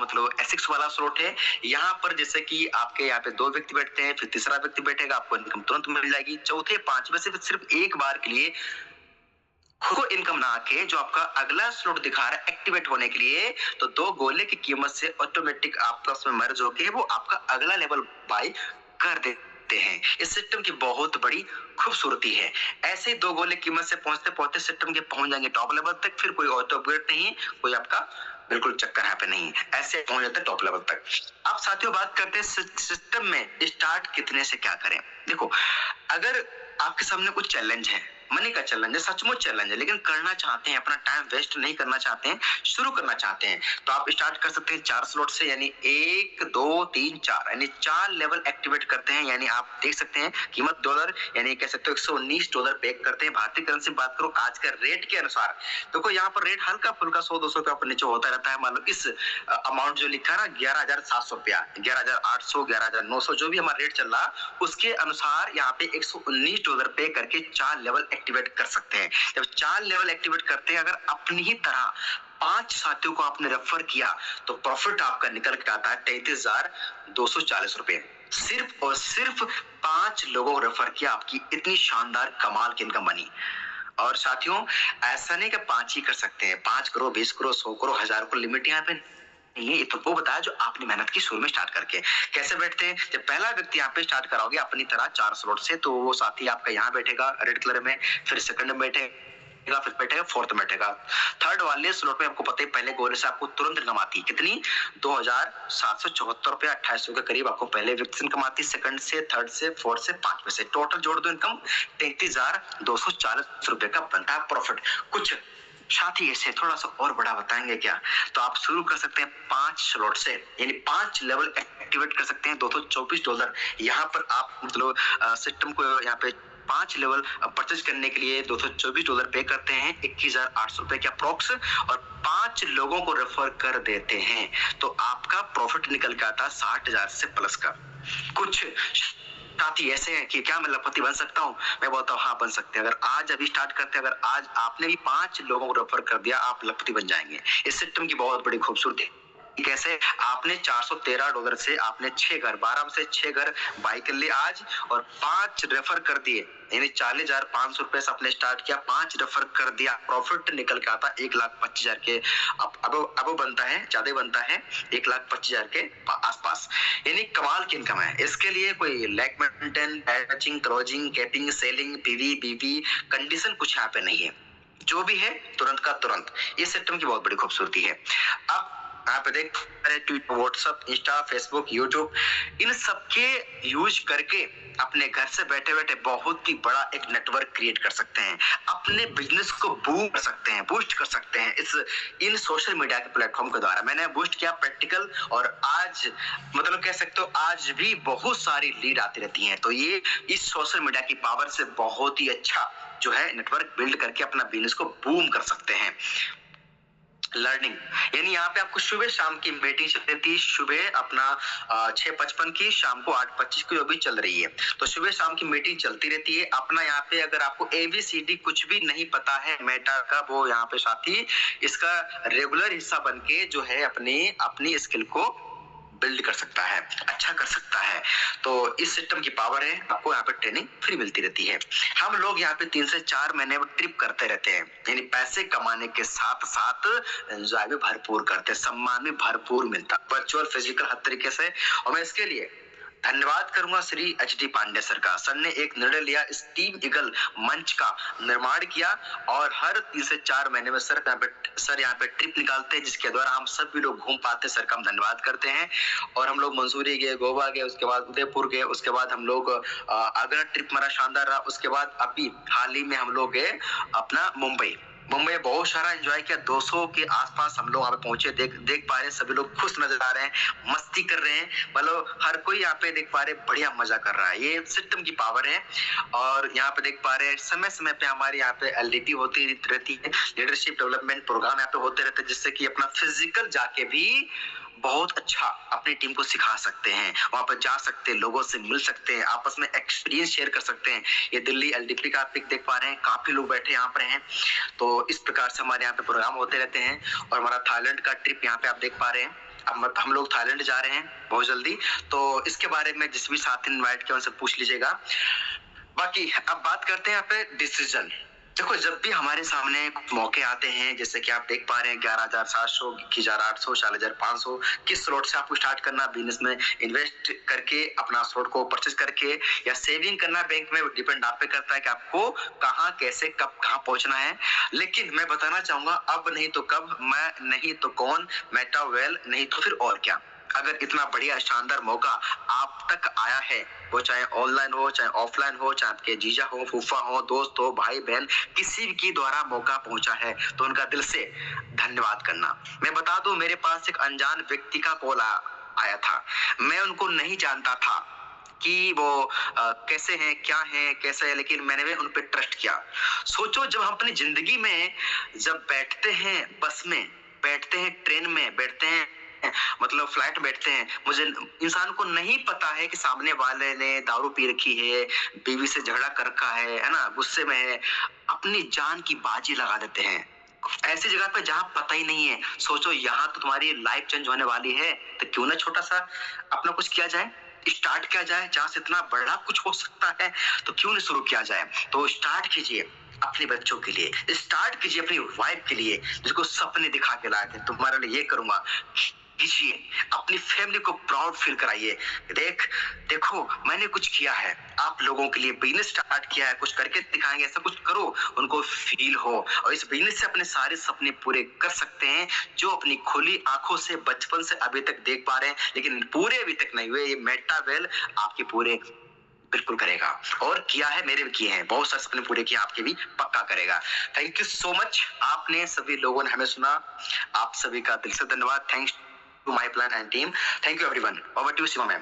मतलब S6 वाला स्लॉट है। यहाँ पर जैसे कि आपके यहाँ पे 2 व्यक्ति बैठते हैं, फिर तीसरा व्यक्ति बैठेगा, आपको इनकम तुरंत मिल जाएगी। चौथे 5वें से सिर्फ एक बार के लिए खुद को इनकम ना आके जो आपका अगला स्लॉट दिखा रहा है एक्टिवेट होने के लिए, तो 2 गोले की कीमत से ऑटोमेटिक आपका उसमें मर्ज होके वो आपका अगला लेवल बाय कर देते हैं। इस सिस्टम की बहुत बड़ी खूबसूरती है। ऐसे 2 गोले कीमत से पहुंचते पहुंचते सिस्टम के पहुंच जाएंगे टॉप लेवल तक, फिर कोई ऑटो अपग्रेड नहीं, कोई आपका बिल्कुल चक्कर यहाँ पे नहीं, ऐसे पहुंच जाते हैं टॉप लेवल तक। अब साथियों बात करते हैं सिस्टम में स्टार्ट कितने से क्या करें। देखो, अगर आपके सामने कुछ चैलेंज है मनी का चैलेंज है, सचमुच चैलेंज है, लेकिन करना चाहते हैं, अपना टाइम वेस्ट नहीं करना चाहते हैं, शुरू करना चाहते हैं, तो आप स्टार्ट कर सकते हैं 4 स्लॉट से, यानी 1 2 3 4, यानी 4 लेवल एक्टिवेट करते हैं। यानी आप देख सकते हैं कीमत डॉलर, यानी कह सकते हो $119 पे करते हैं। भारतीय करेंसी बात करो आज का रेट के अनुसार, देखो यहाँ पर रेट हल्का फुल्का 100-200 के ऊपर नीचे होता रहता है। मान लो इस अमाउंट जो लिखा है ना 11,700 रुपया, 11,800, 11,900 जो भी हमारा रेट चल रहा उसके अनुसार यहाँ पे $119 पे करके 4 लेवल एक्टिवेट कर सकते हैं। जब 4 लेवल एक्टिवेट करते हैं, अगर अपनी ही तरह 5 साथियों को आपने रेफर किया तो प्रॉफिट आपका निकल के आता है 33,240 रुपए। सिर्फ और सिर्फ 5 लोगों को रेफर किया, आपकी इतनी शानदार कमाल की इनकम बनी। और साथियों ऐसा नहीं कि 5 ही कर सकते हैं, 5 करो, 20 करो, 100 करो, 1000 करो, लिमिट यहाँ पे ये तो वो बताया जो आपने मेहनत की शुरू में स्टार्ट करके। कैसे बैठते हैं? जब पहला व्यक्ति यहाँ पे स्टार्ट कराओगे अपनी तरह 4 स्लॉट से, तो वो साथी आपका यहाँ बैठेगा रेड कलर में, फिर सेकंड में बैठेगा, फिर बैठेगा, फोर्थ में बैठेगा। थर्ड वाले स्लॉट में आपको पता है पहले गोले से आपको तुरंत इनकम आती है, कितनी? 2,774 रुपया, 2800 के करीब आपको पहले व्यक्ति से इनकम आती है, सेकंड से, थर्ड से, फोर्थ से, 5 में से। टोटल जोड़ दो इनकम 33,240 रुपए का बनता है प्रॉफिट। कुछ साथी ऐसे थोड़ा सा और बड़ा बताएंगे क्या? तो आप शुरू कर सकते हैं 5 स्लॉट से, यानी 5 लेवल एक्टिवेट कर सकते हैं। $224 यहाँ पर आप मतलब सिस्टम को यहाँ पे 5 लेवल परचेज करने के लिए $224 पे करते हैं, 21,800 रुपए के अप्रोक्स, और 5 लोगों को रेफर कर देते हैं, तो आपका प्रॉफिट निकल के आता है 60,000 से प्लस का। कुछ साथी ऐसे हैं कि क्या मैं लखपति बन सकता हूँ? मैं बोलता हूँ हाँ बन सकते हैं। अगर आज अभी स्टार्ट करते हैं, अगर आज आपने भी 5 लोगों को रेफर कर दिया, आप लखपति बन जाएंगे। इस सिस्टम की बहुत बड़ी खूबसूरती कैसे, आपने $413 से आपने 6 घर, 12 से 6 घर बाई कर लिए आज, और 5 रेफर कर दिए, यानी 40,500 रुपए से आपने स्टार्ट किया, 5 रेफर कर दिया, प्रॉफिट निकल के आता 1,25,000 के अब बनता है, ज्यादा बनता है 1,25,000 के आसपास, यानी कमाल की इनकम है। इसके लिए कोई lack maintain, patching, closing, capping, selling, PV, BV condition कुछ यहाँ पे नहीं है, जो भी है तुरंत का तुरंत। इस सिस्टम की बहुत बड़ी खूबसूरती है। अब यहाँ पे देख Twitter, WhatsApp, Insta, Facebook, YouTube, इन सबके यूज करके अपने घर से बैठे बैठे बहुत ही बड़ा एक नेटवर्क क्रिएट कर सकते हैं, अपने बिजनेस को बूस्ट कर सकते हैं, इन सोशल मीडिया के प्लेटफॉर्म के द्वारा। मैंने बूस्ट किया प्रैक्टिकल, और आज मतलब कह सकते हो आज भी बहुत सारी लीड आती रहती हैं। तो ये इस सोशल मीडिया की पावर से बहुत ही अच्छा जो है नेटवर्क बिल्ड करके अपना बिजनेस को बूम कर सकते हैं। लर्निंग, यानी यहाँ पे आपको सुबह शाम की मीटिंग चलती थी, सुबह अपना 6:55 की, शाम को 8:25 की अभी चल रही है, तो सुबह शाम की मीटिंग चलती रहती है। अपना यहाँ पे अगर आपको ABCD कुछ भी नहीं पता है मेटा का, वो यहाँ पे साथी इसका रेगुलर हिस्सा बन के जो है अपनी स्किल को बिल्ड कर सकता है, अच्छा कर सकता है। तो इस सिस्टम की पावर है, आपको यहाँ पे ट्रेनिंग फ्री मिलती रहती है। हम लोग यहाँ पे 3 से 4 महीने ट्रिप करते रहते हैं, यानी पैसे कमाने के साथ साथ एंजॉय भी भरपूर करते हैं, सम्मान भी भरपूर मिलता, वर्चुअल फिजिकल हर तरीके से। और मैं इसके लिए धन्यवाद करूंगा श्री HD पांडे सर का। सर ने एक निर्णय लिया, इस टीम ईगल मंच का निर्माण किया, और हर 3 से 4 महीने में सर यहाँ पे ट्रिप निकालते हैं, जिसके द्वारा हम सभी लोग घूम पाते। सर का हम धन्यवाद करते हैं। और हम लोग मंसूरी गए, गोवा गए, उसके बाद उदयपुर गए, उसके बाद हम लोग आगरा ट्रिप हमारा शानदार रहा, उसके बाद अभी हाल ही में हम लोग गए अपना मुंबई बहुत सारा एंजॉय किया। 200 के आसपास हम लोग यहाँ पे पहुंचे, देख पा रहे हैं सभी लोग खुश नजर आ रहे हैं, मस्ती कर रहे हैं, मतलब हर कोई यहाँ पे देख पा रहे हैं बढ़िया मजा कर रहा है। ये सिस्टम की पावर है। और यहाँ पे देख पा रहे हैं समय समय पे हमारे यहाँ पे LDT होती रहती है, लीडरशिप डेवलपमेंट प्रोग्राम यहाँ पे होते रहते हैं, जिससे कि अपना फिजिकल जाके भी बहुत अच्छा अपनी टीम को सिखा सकते हैं, वहां पर जा सकते हैं, लोगों से मिल सकते हैं, आपस में एक्सपीरियंस शेयर कर सकते हैं। ये दिल्ली LDP का पिक देख पा रहे हैं, काफी लोग बैठे यहाँ पर हैं। तो इस प्रकार से हमारे यहाँ पे प्रोग्राम होते रहते हैं। और हमारा थाईलैंड का ट्रिप यहाँ पे आप देख पा रहे हैं, अब हम लोग थाईलैंड जा रहे हैं बहुत जल्दी, तो इसके बारे में जिस भी साथी इनवाइट किया उनसे पूछ लीजिएगा। बाकी अब बात करते हैं यहाँ पे डिसीजन। देखो जब भी हमारे सामने मौके आते हैं, जैसे कि आप देख पा रहे हैं 11,700, 21,800, 4,500, किस स्लॉट से आपको स्टार्ट करना, बिजनेस में इन्वेस्ट करके अपना स्लॉट को परचेज करके, या सेविंग करना बैंक में, डिपेंड आप पे करता है कि आपको कहाँ कैसे कब कहाँ पहुंचना है। लेकिन मैं बताना चाहूंगा, अब नहीं तो कब, मैं नहीं तो कौन, मेटा वेल नहीं तो फिर और क्या। अगर इतना बढ़िया शानदार मौका आप तक आया है, वो चाहे ऑनलाइन हो, चाहे ऑफलाइन हो, चाहे आपके जीजा हो, फूफा हो, दोस्त हो, भाई बहन, किसी के द्वारा मौका पहुंचा है, तो उनका दिल से धन्यवाद करना। मैं बता दूं, मेरे पास एक अनजान व्यक्ति का कॉल आया था। मैं उनको नहीं जानता था कि वो कैसे हैं, क्या हैं, कैसे है, लेकिन मैंने उन पे ट्रस्ट किया। सोचो, जब हम अपनी जिंदगी में जब बैठते हैं, बस में बैठते हैं, ट्रेन में बैठते हैं, मतलब फ्लाइट बैठते हैं, मुझे इंसान को नहीं पता है कि सामने वाले ने दारू पी रखी है, बीवी से झगड़ा कर रखा है ना, गुस्से में है, अपनी जान की बाजी लगा देते हैं ऐसी जगह पे जहां पता ही नहीं है। सोचो, यहाँ तो तुम्हारी लाइफ चेंज होने वाली है, तो क्यों ना छोटा सा अपना कुछ किया जाए, स्टार्ट किया जाए। जहां से इतना बड़ा कुछ हो सकता है, तो क्यों नहीं शुरू किया जाए। तो स्टार्ट कीजिए अपने बच्चों के लिए, स्टार्ट कीजिए अपनी वाइफ के लिए, जिसको सपने दिखा के लाए थे, तुम्हारे लिए ये करूंगा, कीजिए। अपनी फैमिली को प्राउड फील कराइए, देखो मैंने कुछ किया है, आप लोगों के लिए बिजनेस स्टार्ट किया है, कुछ करके दिखाएंगे, ऐसा कुछ करो उनको फील हो, और इस बिजनेस से अपने सारे सपने पूरे कर सकते हैं जो अपनी खुली आंखों से बचपन से अभी तक देख पा रहे हैं, लेकिन पूरे अभी तक नहीं हुए। ये मेटावेल आपके पूरे बिल्कुल करेगा, और किया है, मेरे भी किए हैं, बहुत सारे सपने पूरे किए, आपके भी पक्का करेगा। थैंक यू सो मच, आपने सभी लोगों ने हमें सुना, आप सभी का दिल से धन्यवाद। Thanks to my plan and team. Thank you everyone. Over to Seema ma'am.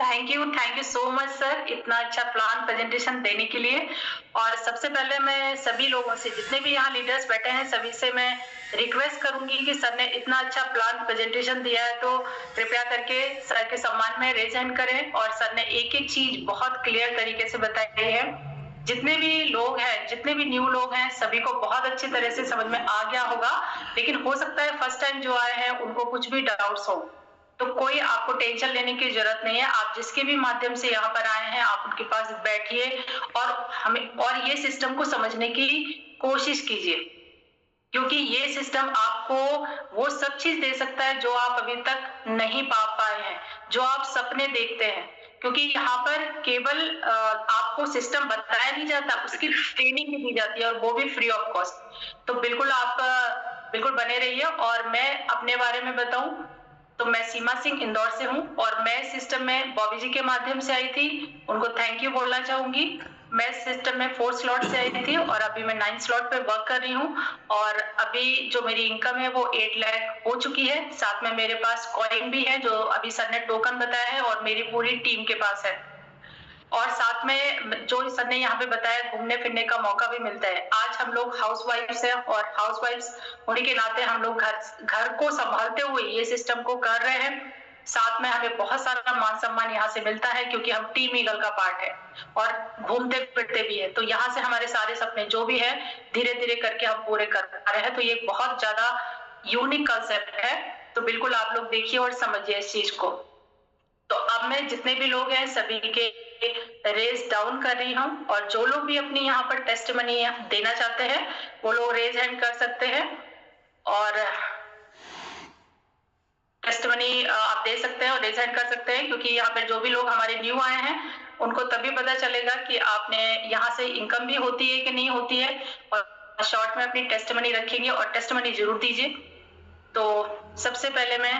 Thank you so much sir, इतना अच्छा प्लान प्रेजेंटेशन देने के लिए। और सबसे पहले मैं सभी लोगों से, जितने भी यहाँ लीडर्स बैठे हैं, सभी से मैं रिक्वेस्ट करूंगी कि सर ने इतना अच्छा प्लान प्रेजेंटेशन दिया है, तो कृपया करके सर के सम्मान में रेज हैंड करें। और सर ने एक एक चीज बहुत क्लियर तरीके से बताई है। जितने भी लोग हैं, जितने भी न्यू लोग हैं, सभी को बहुत अच्छी तरह से समझ में आ गया होगा, लेकिन हो सकता है फर्स्ट टाइम जो आए हैं उनको कुछ भी डाउट्स हो, तो कोई आपको टेंशन लेने की जरूरत नहीं है। आप जिसके भी माध्यम से यहाँ पर आए हैं, आप उनके पास बैठिए और ये सिस्टम को समझने की कोशिश कीजिए, क्योंकि ये सिस्टम आपको वो सब चीज दे सकता है जो आप अभी तक नहीं पा पाए हैं, जो आप सपने देखते हैं। क्योंकि यहाँ पर केवल आपको सिस्टम बताया नहीं जाता, उसकी ट्रेनिंग भी दी जाती है, और वो भी फ्री ऑफ कॉस्ट। तो बिल्कुल आप बिल्कुल बने रहिए। और मैं अपने बारे में बताऊं तो मैं सीमा सिंह इंदौर से हूं, और मैं सिस्टम में बॉबी जी के माध्यम से आई थी, उनको थैंक यू बोलना चाहूंगी। मैं सिस्टम में 4 स्लॉट से आई थी, और अभी मैं 9 स्लॉट पे वर्क कर रही हूं, और अभी जो मेरी इनकम है वो 8 लाख हो चुकी है। साथ में मेरे पास कॉइन भी है, जो अभी सर ने टोकन बताया है, और मेरी पूरी टीम के पास है। और साथ में जो सर ने यहाँ पे बताया, घूमने फिरने का मौका भी मिलता है। आज हम लोग हाउसवाइफ्स हैं, और हाउसवाइफ्स होने के नाते हम लोग घर को संभालते हुए ये सिस्टम को कर रहे हैं। साथ में हमें बहुत सारा मान सम्मान यहाँ से मिलता है, क्योंकि हम टीम ईगल का पार्ट है, और घूमते फिरते भी है। तो यहाँ से हमारे सारे सपने जो भी है, धीरे धीरे करके हम पूरे कर पा रहे हैं। तो ये बहुत ज्यादा यूनिक कंसेप्ट है, तो बिल्कुल आप लोग देखिए और समझिए इस चीज को। तो अब मैं जितने भी लोग हैं सभी के रेज डाउन कर रही हूँ, और जो लोग भी अपनी यहाँ पर टेस्टिमनी देना चाहते हैं वो लोग रेज हैंड कर सकते हैं, और टेस्टिमनी आप दे सकते हैं और रेज हैंड कर सकते हैं। क्योंकि यहाँ पर जो भी लोग हमारे न्यू आए हैं उनको तभी पता चलेगा कि आपने यहाँ से इनकम भी होती है कि नहीं होती है, और शॉर्ट में अपनी टेस्टिमनी रखेंगे, और टेस्टिमनी जरूर दीजिए। तो सबसे पहले मैं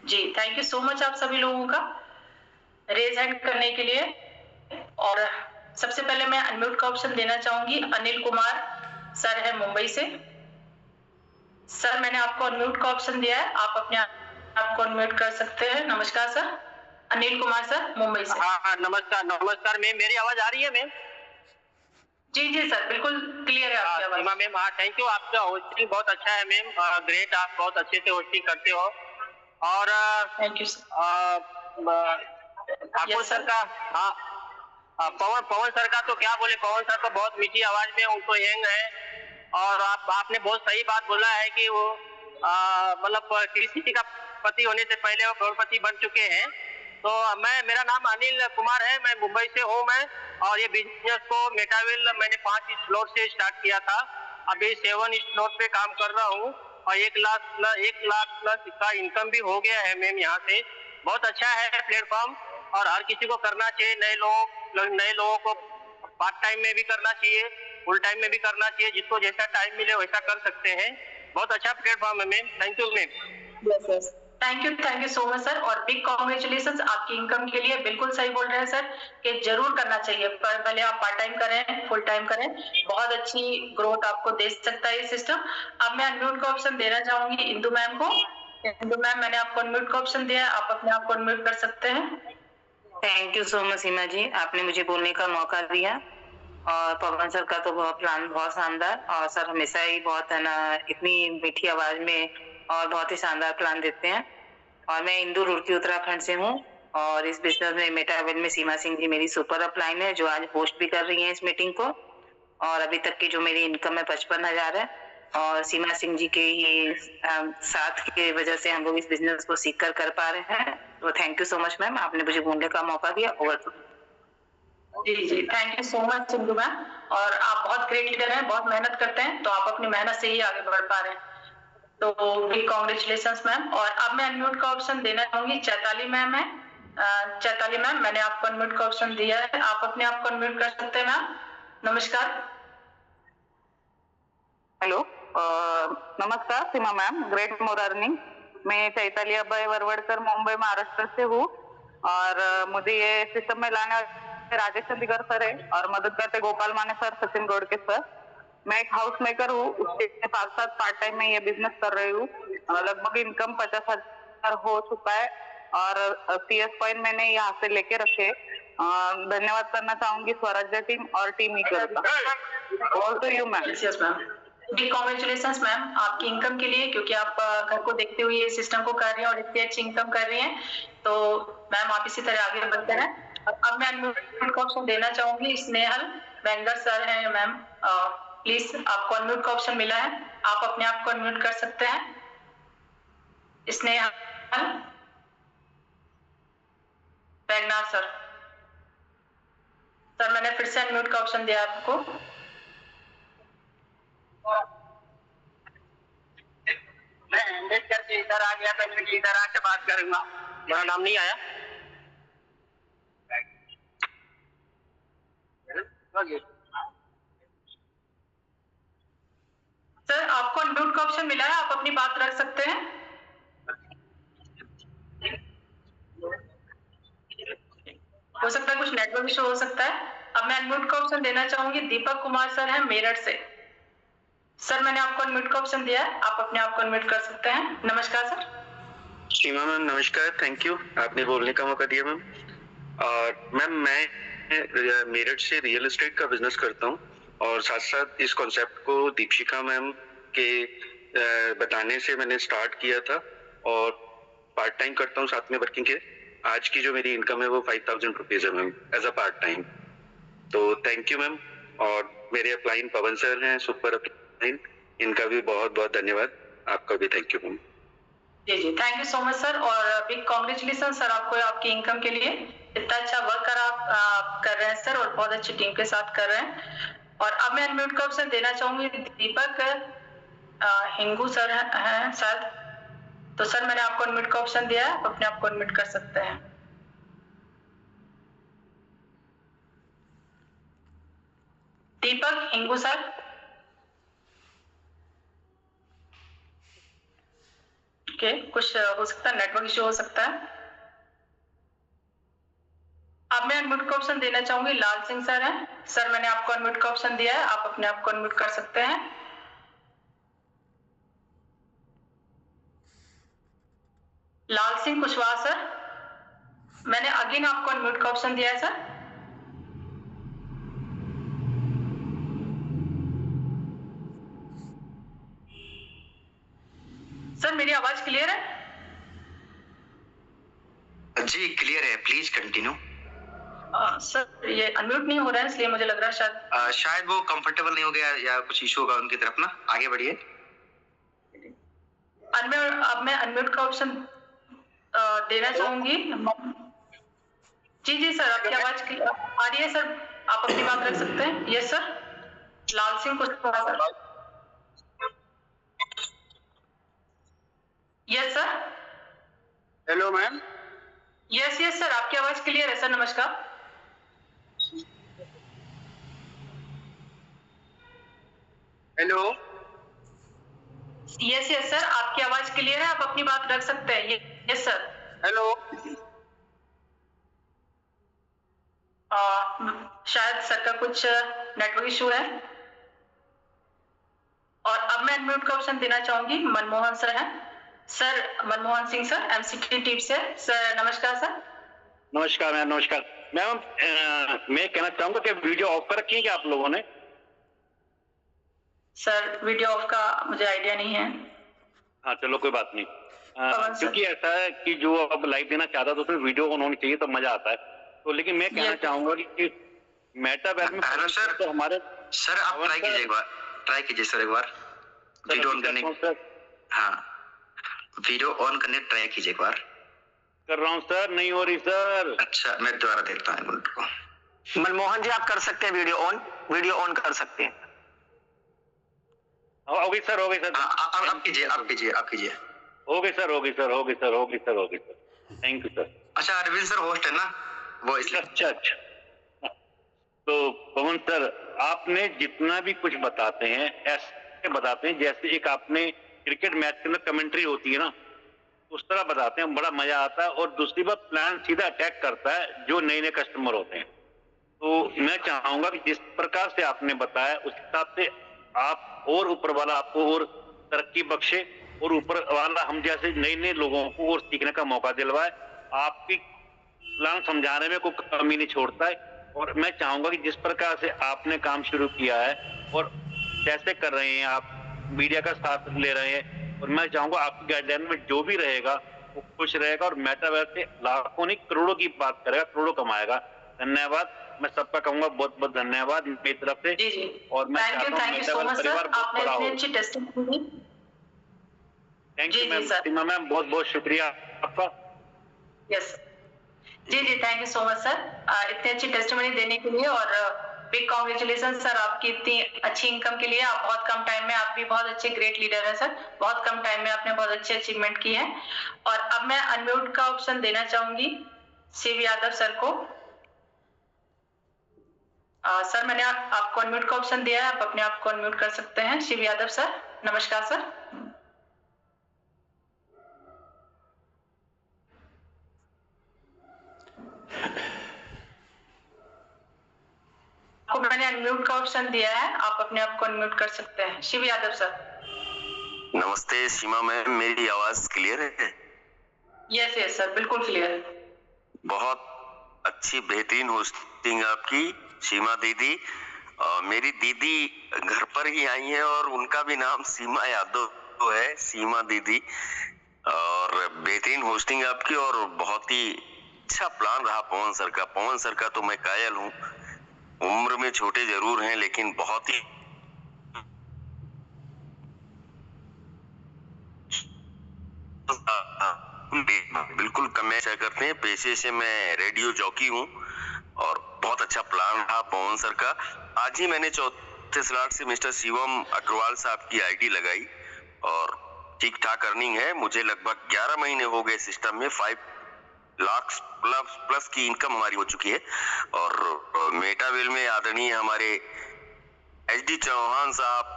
जी थैंक यू सो मच आप सभी लोगों का रेज हैंड करने के लिए। और सबसे पहले मैं अनम्यूट का ऑप्शन देना चाहूंगी। अनिल कुमार सर है मुंबई से। सर मैंने आपको अनम्यूट का ऑप्शन दिया है, आप अपने आप को अनम्यूट कर सकते हैं। नमस्कार सर, अनिल कुमार सर मुंबई से। हाँ नमस्कार मैम, मेरी आवाज आ रही है मैम? जी सर बिल्कुल क्लियर है आपकी आवाज। मैम हाँ थैंक यू, आपका होस्टिंग बहुत अच्छा है मैम, ग्रेट, आप बहुत अच्छे से होस्टिंग करते हो। और thank you sir. Thakur sir का, हाँ पवन सर का तो क्या बोले, पवन सर तो बहुत मीठी आवाज में, उनको यंग है। और आपने बहुत सही बात बोला है कि वो मतलब किसी का पति होने से पहले वो करोड़पति बन चुके हैं। तो मेरा नाम अनिल कुमार है, मैं मुंबई से हूँ मैं। और ये बिजनेस को मेटावेल मैंने 5 स्लॉट से स्टार्ट किया था, अभी 7 स्लॉट पे काम कर रहा हूँ, और 1 लाख प्लस का इनकम भी हो गया है मैम यहाँ से। बहुत अच्छा है प्लेटफॉर्म, और हर किसी को करना चाहिए। नए लोगों को पार्ट टाइम में भी करना चाहिए, फुल टाइम में भी करना चाहिए, जिसको जैसा टाइम मिले वैसा कर सकते हैं। बहुत अच्छा प्लेटफॉर्म है ma'am, thank you ma'am. Thank you so much sir, और बिग कॉन्ग्रेचुलेशन आपकी इनकम के लिए। बिल्कुल सही बोल रहे हैं सर कि जरूर करना चाहिए, पर भले आप पार्ट टाइम करें फुल टाइम करें, बहुत अच्छी ग्रोथ आपको दे सकता है ये सिस्टम। अब मैं अनम्यूट का ऑप्शन देना चाहूंगी इंदु मैम को। इंदु मैम, मैंने आपको अनम्यूट का ऑप्शन दिया है, आप अपने आप को अनम्यूट कर सकते हैं। थैंक यू सो मच सीमा जी, आपने मुझे बोलने का मौका दिया। और पवन सर का तो प्लान बहुत शानदार, और सर हमेशा ही बहुत है ना इतनी मीठी आवाज में और बहुत ही शानदार प्लान देते हैं। और मैं इंदु रुड़की उत्तराखंड से हूँ, और इस बिजनेस में मेटावेल में सीमा सिंह जी मेरी सुपर अपलाइन है, जो आज होस्ट भी कर रही हैं इस मीटिंग को। और अभी तक की जो मेरी इनकम है 55,000 है, और सीमा सिंह जी के ही साथ की वजह से हम लोग इस बिजनेस को सीख कर पा रहे हैं। तो thank you so much ma'am, आपने मुझे बोलने का मौका दिया। Over to. जी, thank you so much Sindhu ma'am, और आप बहुत ग्रेट लीडर हैं, बहुत मेहनत करते हैं, तो आप अपनी मेहनत से ही आगे बढ़ पा रहे हैं, तो बिग कॉन्ग्रेचुलेशंस मैम। और अब मैं अनम्यूट का ऑप्शन देना चाहूंगी, चैताली मैम है। चैताली मैम, मैंने आपको अनम्यूट का ऑप्शन दिया है, आप अपने आप को अनम्यूट कर सकते हैं मैम। नमस्कार। हेलो, नमस्कार सीमा मैम, ग्रेट मॉर्निंग। मैं चैताली अभय वरवड़कर, मुंबई महाराष्ट्र से हूँ, और मुझे ये सिस्टम में लाने राजेश चंदीगढ़ सर है, और मदद करते गोपाल माने सर, सचिन गोड़के सर। मैं एक हाउस मेकर हूँ, उसके साथ साथ पार्ट टाइम में ये बिजनेस कर रही हूँ। लगभग इनकम 50,000 हो चुका है, और CS पॉइंट मैंने यहाँ से लेके रखे। धन्यवाद करना चाहूंगी स्वराज्य टीम और टीम ईगल का। All to you ma'am. Yes ma'am, big congratulations ma'am आपकी इनकम के लिए, क्योंकि आप घर को देखते हुए ये सिस्टम को कर रही हैं और इतनी अच्छी इनकम कर रही हैं, तो मैम आप इसी तरह आगे बढ़ते हैं। अब मैं अनम्यूट का ऑप्शन देना चाहूंगी, स्नेहल वेंगर सर हैं मैम, प्लीज आपको अनम्यूट का ऑप्शन मिला है, आप अपने आप को अनम्यूट कर सकते हैं। स्नेहल वेंगर सर, मैंने फिर से अनम्यूट का ऑप्शन दिया आपको। मैं हैंडल करके इधर आ गया, तो मैं इधर आके बात करूंगा। मेरा नाम नहीं आया। सर आपको अनम्यूट का ऑप्शन मिला है, आप अपनी बात रख सकते हैं। हो सकता है कुछ नेटवर्क इशू हो सकता है। अब मैं अनम्यूट का ऑप्शन देना चाहूंगी, दीपक कुमार सर हैं मेरठ से। सर मैंने आपको अनम्यूट का ऑप्शन दिया है, आप अपने आप को अनम्यूट कर सकते हैं। नमस्कार सर। सीमा मैम नमस्कार, थैंक यू, आपने बोलने का मौका दिया मैम। और मैम मैं मेरठ से रियल एस्टेट का बिजनेस करता हूँ, और साथ साथ इस कॉन्सेप्ट को दीपशिका मैम के बताने से मैंने स्टार्ट किया था, और पार्ट टाइम करता हूँ साथ में वर्किंग के। आज की जो मेरी इनकम है वो 5,000 रुपीज है ma'am, as a part time. तो थैंक यू मैम। और मेरे अपलाइन पवन सर हैं, सुपर अपलाइन, इनका भी बहुत बहुत धन्यवाद। आपका भी थैंक यू मैम। जी, thank you so much sir, और बिग कॉन्ग्रेचुलेशन सर आपको आपकी इनकम के लिए। इतना अच्छा वर्क आप कर रहे हैं सर, और बहुत अच्छी टीम के साथ कर रहे हैं। और अब मैं अनम्यूट का ऑप्शन देना चाहूंगी, दीपक हिंगू सर हैं शायद, तो सर मैंने आपको अनम्यूट का ऑप्शन दिया है, आप अपने आप को अनम्यूट कर सकते हैं। दीपक हिंगू सर। ओके, कुछ हो सकता है, नेटवर्क इशू हो सकता है। अब मैं अनम्यूट का ऑप्शन देना चाहूंगी, लाल सिंह सर हैं। सर मैंने आपको अनम्यूट का ऑप्शन दिया है, आप अपने आप को अनम्यूट कर सकते हैं। लाल सिंह कुशवाहा सर, मैंने अगेन आपको अनम्यूट का ऑप्शन दिया है सर। सर मेरी आवाज क्लियर है? जी क्लियर है, प्लीज कंटिन्यू। सर ये अनम्यूट नहीं हो रहा है, इसलिए मुझे लग रहा है शायद वो कंफर्टेबल नहीं हो गया, या कुछ इशू होगा उनकी तरफ ना। आगे बढ़िए। अब मैं अनम्यूट का ऑप्शन देना चाहूंगी। जी सर, आपकी आवाज आ रही है सर, आप अपनी बात रख सकते हैं। Yes sir, Lal Singh Kushwaha sir. Yes sir. Hello ma'am. Yes sir, आपकी आवाज क्लियर है सर। नमस्कार। हेलो यस यस सर, आपकी आवाज क्लियर है, आप अपनी बात रख सकते हैं। Yes sir. हेलो। शायद सर का कुछ नेटवर्क इशू है। और अब मैं अनम्यूट का ऑप्शन देना चाहूंगी, मनमोहन सर हैं। Sir Manmohan Singh sir, MCT team से। सर नमस्कार सर। नमस्कार मैम, नमस्कार मैम। मैं कहना चाहूंगा कि वीडियो ऑफ कर रखी है क्या आप लोगों ने? सर वीडियो ऑफ का मुझे आइडिया नहीं है। हाँ चलो कोई बात नहीं। क्योंकि ऐसा है कि जो अब लाइव देना चाहता तो उसमें वीडियो ऑन होनी चाहिए, तो मजा आता है। तो लेकिन मैं कहना चाहूंगा कि मेटावर्स में सर तो हमारे सर आप ट्राई कीजिए एक बार, ट्राई कीजिए सर एक बार वीडियो ऑन करने। हाँ वीडियो ऑन करने ट्राई कीजिए एक बार। कर रहा हूँ सर, नहीं हो रही सर। अच्छा मैं दोबारा देखता हूँ मिनट को। मनमोहन जी आप कर सकते हैं वीडियो ऑन कर सकते हैं। हो गई सर, हो गई सर। आप कीजिए, आप कीजिए, आप कीजिए। हो गई सर, हो गई सर, हो गई सर, हो गई सर, हो गई सर। Thank you sir. अच्छा अरविंद सर होस्ट है ना वो, इसलिए। अच्छा अच्छा। तो पवन सर आपने जितना भी कुछ बताते हैं ऐसे बताते हैं जैसे एक आपने क्रिकेट मैच के अंदर कमेंट्री होती है ना, उस तरह बताते हैं, बड़ा मजा आता है। और दूसरी बात, प्लान सीधा अटैक करता है जो नए नए कस्टमर होते हैं। तो मैं चाहूंगा कि जिस प्रकार से आपने बताया उस हिसाब से आप और ऊपर वाला आपको और तरक्की बख्शे, और ऊपर वाला हम जैसे नए नए लोगों को और सीखने का मौका दिलवाए। आपकी प्लान समझाने में कोई कमी नहीं छोड़ता है। और मैं चाहूंगा कि जिस प्रकार से आपने काम शुरू किया है और कैसे कर रहे हैं आप, मीडिया का साथ ले रहे हैं, और मैं चाहूंगा आपकी गाइडलाइन में जो भी रहेगा वो खुश रहेगा और मेटावर्स से लाखों नहीं करोड़ों की बात करेगा, करोड़ों कमाएगा। धन्यवाद। मैं सबका कहूंगा बहुत बहुत धन्यवाद मेरी तरफ से। जी जी। और मैं thank you so much sir, आपने इतनी अच्छी testing. Thank you ma'am, Seema ma'am बहुत बहुत शुक्रिया आपका। यस जी जी, thank you so much sir इतनी अच्छी टेस्टिमनी देने के लिए। और बिग कॉन्ग्रेचुलेशन सर आपकी इतनी अच्छी इनकम के लिए। आप बहुत कम टाइम में, आप भी बहुत अच्छे ग्रेट लीडर हैं सर, बहुत कम टाइम में आपने बहुत अच्छे अचीवमेंट की है। और अब मैं अनम्यूट का ऑप्शन देना चाहूंगी शिव यादव सर को। सर मैंने आपको अनम्यूट का ऑप्शन दिया है, आप अपने आप को अनम्यूट कर सकते हैं। शिव यादव सर नमस्कार सर। आपको मैंने अनम्यूट का ऑप्शन दिया है, आप अपने आप को अनम्यूट कर सकते हैं। शिव यादव सर। नमस्ते सीमा मैम, मेरी आवाज क्लियर है? यस यस सर, बिल्कुल क्लियर है। बहुत अच्छी बेहतरीन होस्टिंग आपकी सीमा दीदी। मेरी दीदी घर पर ही आई है और उनका भी नाम सीमा यादव है, सीमा दीदी। और बेहतरीन होस्टिंग आपकी, और बहुत ही अच्छा प्लान रहा पवन सर का। पवन सर का तो मैं कायल हूँ, उम्र में छोटे जरूर हैं लेकिन बहुत ही बिल्कुल कमेंट करते हैं। पेशे से मैं रेडियो जॉकी हूँ और बहुत अच्छा प्लान रहा पवन सर का। आज ही मैंने चौथे स्लॉट से मिस्टर शिवम अग्रवाल साहब की आईडी लगाई और ठीक ठाक अर्निंग है। मुझे लगभग 11 महीने हो गए सिस्टम में, 5 लाख प्लस की इनकम हमारी हो चुकी है। और मेटावेल में आदरणीय हमारे एचडी चौहान साहब,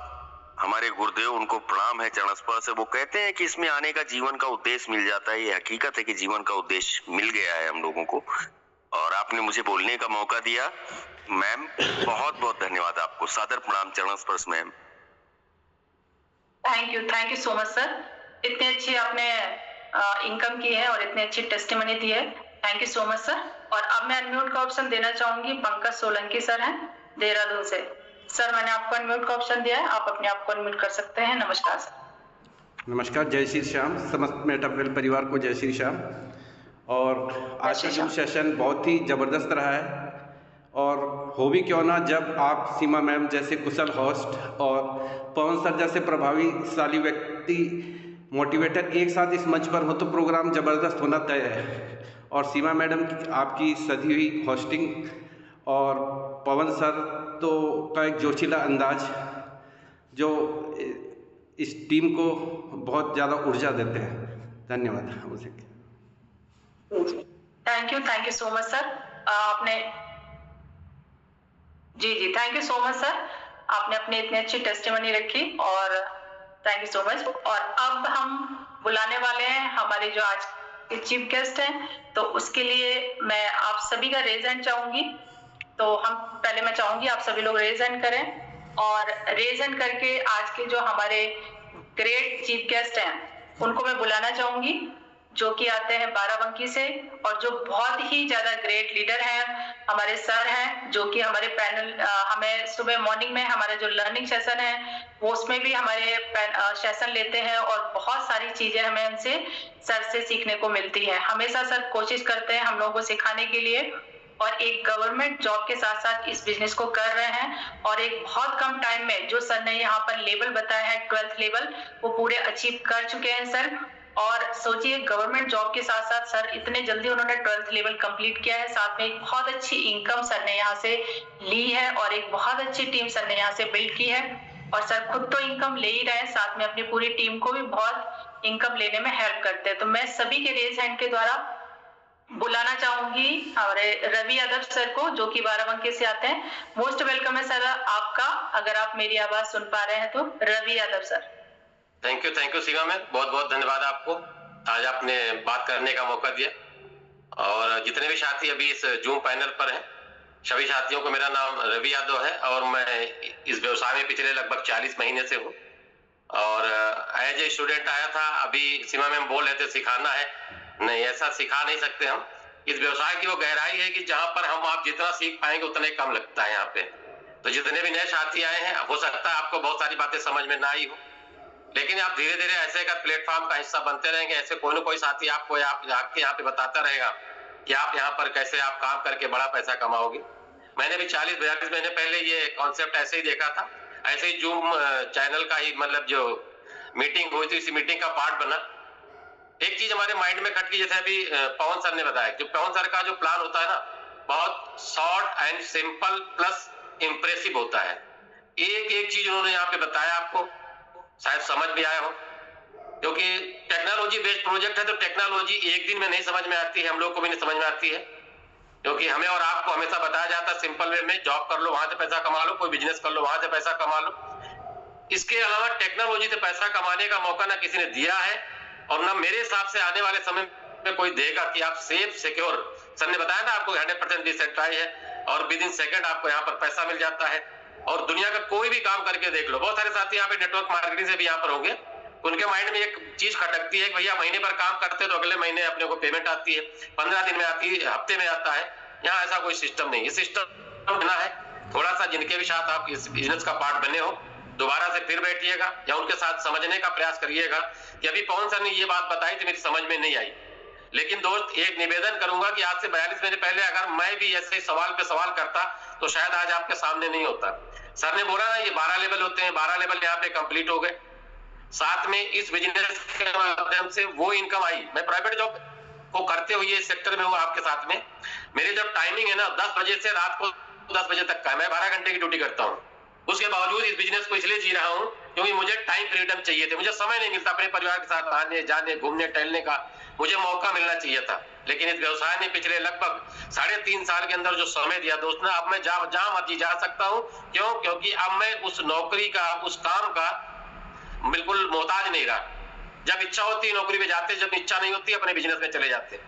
हमारे गुरुदेव, उनको प्रणाम है चरण स्पर्श से। वो कहते हैं कि इसमें आने का जीवन का उद्देश्य मिल जाता है। ये हकीकत है कि जीवन का उद्देश्य मिल गया है हम लोगों को, और आपने मुझे बोलने का मौका दिया। मैम बहुत बहुत धन्यवाद आपको, सादर प्रणाम चरण स्पर्श ma'am. Thank you so much sir. इतनी अच्छी आपने इनकम की है और इतनी अच्छी टेस्टिमनी दी है। Thank you so much sir. और अब मैं अनम्यूट का ऑप्शन देना चाहूंगी, पंकज सोलंकी सर हैं देहरादून से। सर मैंने आपको अनम्यूट का ऑप्शन दिया है, आप अपने आप को अनम्यूट कर सकते हैं। नमस्कार सर। नमस्कार, जय श्री श्याम। समस्त मेटावेल परिवार को जय श्री श्याम। और आज का जो सेशन बहुत ही ज़बरदस्त रहा है, और हो भी क्यों ना जब आप सीमा मैम जैसे कुशल होस्ट और पवन सर जैसे प्रभावशाली व्यक्ति, मोटिवेटर एक साथ इस मंच पर हो तो प्रोग्राम ज़बरदस्त होना तय है। और सीमा मैडम की आपकी सधी हुई होस्टिंग और पवन सर तो का एक जोशीला अंदाज जो इस टीम को बहुत ज़्यादा ऊर्जा देते हैं। धन्यवाद मुझे। Thank you so much sir. आपने जी thank you so much sir, आपने अपनी इतनी अच्छी टेस्टिमनी रखी। और थैंक यू सो मच। और अब हम बुलाने वाले हैं हमारे जो आज के चीफ गेस्ट हैं, तो उसके लिए मैं आप सभी का रेज हैंड चाहूंगी। तो मैं चाहूंगी आप सभी लोग रेज हैंड करें, और रेज हैंड करके आज के जो हमारे ग्रेट चीफ गेस्ट हैं उनको मैं बुलाना चाहूंगी, जो कि आते हैं बाराबंकी से, और जो बहुत ही ज्यादा ग्रेट लीडर हैं, हमारे सर हैं, जो कि हमारे पैनल हमें सुबह मॉर्निंग में हमारा जो लर्निंग सेशन है वो उसमें भी हमारे सेशन लेते हैं, और बहुत सारी चीजें हमें उनसे सर से सीखने को मिलती है। हमेशा सर कोशिश करते हैं हम लोगों को सिखाने के लिए, और एक गवर्नमेंट जॉब के साथ साथ इस बिजनेस को कर रहे हैं, और एक बहुत कम टाइम में जो सर ने यहाँ पर लेवल बताया है 12th लेवल, वो पूरे अचीव कर चुके हैं सर। और सोचिए गवर्नमेंट जॉब के साथ साथ सर इतने जल्दी उन्होंने 12th लेवल कंप्लीट किया है, साथ में एक बहुत अच्छी इनकम सर ने यहाँ से ली है, और एक बहुत अच्छी टीम सर ने यहाँ से बिल्ड की है, और सर खुद तो इनकम ले ही रहे हैं, साथ में अपनी पूरी टीम को भी बहुत इनकम लेने में हेल्प करते हैं। तो मैं सभी के रेज हैंड के द्वारा बुलाना चाहूंगी हमारे रवि यादव सर को, जो कि बाराबंकी से आते हैं। मोस्ट वेलकम है सर आपका, अगर आप मेरी आवाज सुन पा रहे हैं तो। Ravi Yadav sir. Thank you Seema ma'am, बहुत बहुत धन्यवाद आपको, आज आपने बात करने का मौका दिया। और जितने भी साथी अभी इस जूम पैनल पर हैं, सभी साथियों को मेरा नाम रवि यादव है, और मैं इस व्यवसाय में पिछले लगभग 40 महीने से हूँ। और एज ए स्टूडेंट आया था, अभी सीमा मैम बोल रहे थे सिखाना है, नहीं ऐसा सिखा नहीं सकते हम। इस व्यवसाय की वो गहराई है कि जहां पर आप जितना सीख पाएंगे उतना ही कम लगता है यहाँ पे। तो जितने भी नए साथी आए हैं, हो सकता है आपको बहुत सारी बातें समझ में ना आई हो, लेकिन आप धीरे धीरे ऐसे का प्लेटफॉर्म का हिस्सा बनते रहेंगे। ऐसे कोई ना कोई साथी आपको आपके यहाँ पे बताता रहेगा कि आप यहाँ पर कैसे आप काम करके बड़ा पैसा कमाओगे। मैंने भी 40-42 महीने पहले ये कॉन्सेप्ट ऐसे ही देखा था, ऐसे ही जूम चैनल का ही मतलब जो मीटिंग हुई थी, इसी मीटिंग का पार्ट बना। एक चीज हमारे माइंड में खटकी, जैसे अभी पवन सर ने बताया, जो पवन सर का जो प्लान होता है ना, बहुत short and simple plus impressive होता है। एक एक चीज उन्होंने यहाँ पे बताया, आपको शायद समझ भी आया हो, क्योंकि टेक्नोलॉजी बेस्ड प्रोजेक्ट है, तो टेक्नोलॉजी एक दिन में नहीं समझ में आती है, हम लोग को भी नहीं समझ में आती है, क्योंकि हमें और आपको हमेशा बताया जाता है सिंपल वे में, जॉब कर लो वहां से पैसा कमा लो, कोई बिजनेस कर लो वहां से पैसा कमा लो। इसके अलावा टेक्नोलॉजी से पैसा कमाने का मौका ना किसी ने दिया है, और ना मेरे हिसाब से आने वाले समय में कोई देगा कि आप सेफ सिक्योर, सर ने बताया ना आपको 100% डिसेंट्रलाइज है, और विद इन सेकंड आपको यहाँ पर पैसा मिल जाता है। और दुनिया का कोई भी काम करके देख लो, बहुत सारे साथी यहाँ पे नेटवर्क मार्केटिंग से भी यहाँ पर होंगे, उनके माइंड में एक चीज खटकती है कि भैया महीने पर काम करते तो अगले महीने अपने को पेमेंट आती है, 15 दिन में आती है, हफ्ते में आता है। यहाँ ऐसा कोई सिस्टम नहीं, ये सिस्टम बना है। थोड़ा सा जिनके भी साथ आप इस बिजनेस का पार्ट बने हो, दोबारा से फिर बैठिएगा या उनके साथ समझने का प्रयास करिएगा कि अभी पवन सर ने ये बात बताई थी, मेरी समझ में नहीं आई। लेकिन दोस्त एक निवेदन करूंगा कि आज से 42 महीने पहले अगर मैं भी ऐसे सवाल पे सवाल करता तो शायद आज आपके सामने नहीं होता। सर ने बोला ना ये 12 लेवल होते हैं, 12 लेवल यहाँ पे कंप्लीट हो गए, साथ में इस बिजनेस के माध्यम से वो इनकम आई। मैं प्राइवेट जॉब को करते हुए इस सेक्टर में हूँ आपके साथ में। मेरी जब टाइमिंग है ना 10 बजे से रात को 10 बजे तक का, मैं 12 घंटे की ड्यूटी करता हूँ। उसके बावजूद इस बिजनेस को इसलिए जी रहा हूँ क्योंकि मुझे टाइम फ्रीडम चाहिए थे, मुझे समय नहीं मिलता अपने परिवार के साथ आने जाने घूमने टहलने का, मुझे मौका मिलना चाहिए था। लेकिन इस व्यवसाय ने पिछले लगभग 3.5 साल के अंदर जो समय दिया दोस्त ने, अब मैं जहां मर्जी जा सकता हूँ। क्यों? क्योंकि अब मैं उस नौकरी का, उस काम का बिल्कुल मोहताज नहीं रहा। जब इच्छा होती है नौकरी पे जाते, जब इच्छा नहीं होती अपने बिजनेस में चले जाते।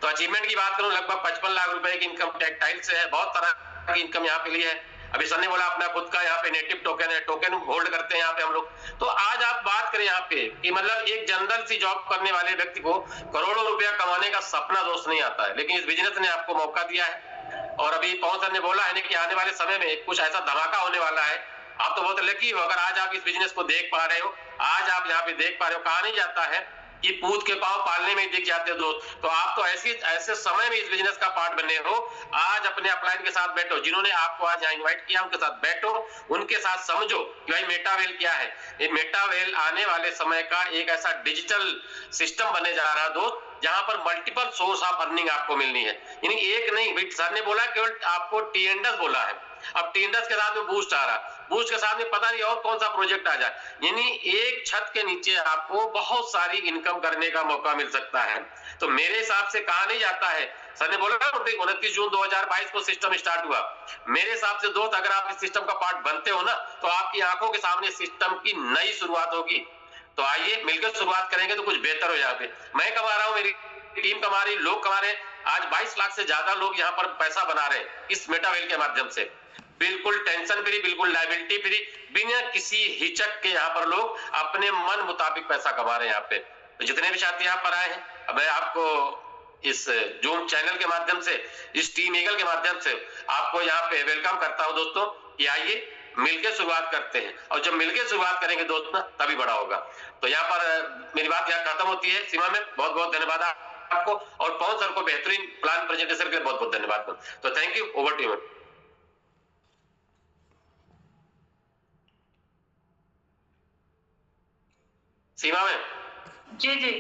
तो अचीवमेंट की बात करूं, लगभग 55 लाख रुपए की इनकम टेक्सटाइल से है, बहुत तरह की इनकम यहाँ पे ली है। अभी सर ने बोला अपना खुद का यहाँ पे नेटिव टोकन है, टोकन होल्ड करते हैं यहाँ पे हम लोग। तो आज आप बात करें यहाँ पे कि मतलब एक जनरल सी जॉब करने वाले व्यक्ति को करोड़ों रुपया कमाने का सपना दोस्त नहीं आता है, लेकिन इस बिजनेस ने आपको मौका दिया है। और अभी पवन सर ने बोला है कि आने वाले समय में कुछ ऐसा धमाका होने वाला है। आप तो बहुत लकी हो अगर आज आप इस बिजनेस को देख पा रहे हो, आज आप यहाँ पे देख पा रहे हो। कहा नहीं जाता है कि पूत के पांव पालने में दिख जाते हो दोस्त, तो आप तो ऐसे समय में इस बिजनेस का पार्ट बने हो। आज अपने अपलाइन के साथ बैठो, जिन्होंने आपको आज यहाँ इन्वाइट किया उनके साथ बैठो, उनके साथ समझो कि भाई मेटावेल क्या है। ये मेटावेल आने वाले समय का एक ऐसा डिजिटल सिस्टम बने जा रहा है दोस्त, जहां पर मल्टीपल सोर्स ऑफ अर्निंग आपको मिलनी है। यानी एक नहीं, सर ने बोला केवल आपको टी इंडस बोला है, अब टी इंडस के साथ में बूस्ट आ रहा, बूस्ट के साथ में पता नहीं और कौन सा प्रोजेक्ट आ जाए, यानी एक छत के नीचे आपको बहुत सारी इनकम करने का मौका मिल सकता है। तो मेरे हिसाब से कहा नहीं जाता है, सर ने बोला 29 जून 2022 को सिस्टम स्टार्ट हुआ। मेरे हिसाब से दोस्त अगर आप इस सिस्टम का पार्ट बनते हो ना, तो आपकी आंखों के सामने सिस्टम की नई शुरुआत होगी। तो आइए मिलकर शुरुआत करेंगे तो कुछ बेहतर हो। यहाँ पे मैं कमा रहा हूँ, मेरी टीम कमा रही, लोग कमा रहे हैं। आज 22 लाख से ज्यादा लोग यहाँ पर पैसा बना रहे हैं इस मेटावेल के माध्यम से, बिल्कुल टेंशन फ्री, बिल्कुल लायबिलिटी फ्री, बिना किसी हिचक के यहाँ पर लोग अपने मन मुताबिक पैसा कमा रहे हैं यहाँ पे। तो जितने भी छात्र यहाँ पर आए हैं, अब मैं आपको इस जूम चैनल के माध्यम से, इस टीम ईगल के माध्यम से आपको यहाँ पे वेलकम करता हूँ दोस्तों कि आइए मिलकर शुरुआत करते हैं, और जब मिलकर शुरुआत करेंगे दोस्त ना, तभी बड़ा होगा। तो यहाँ पर मेरी बात यहाँ खत्म होती है। सीमा में बहुत बहुत धन्यवाद आपको, और पवन सर को बेहतरीन प्लान प्रेजेंटेशन के लिए बहुत बहुत धन्यवाद। तो thank you, over to you. Seema में जी जी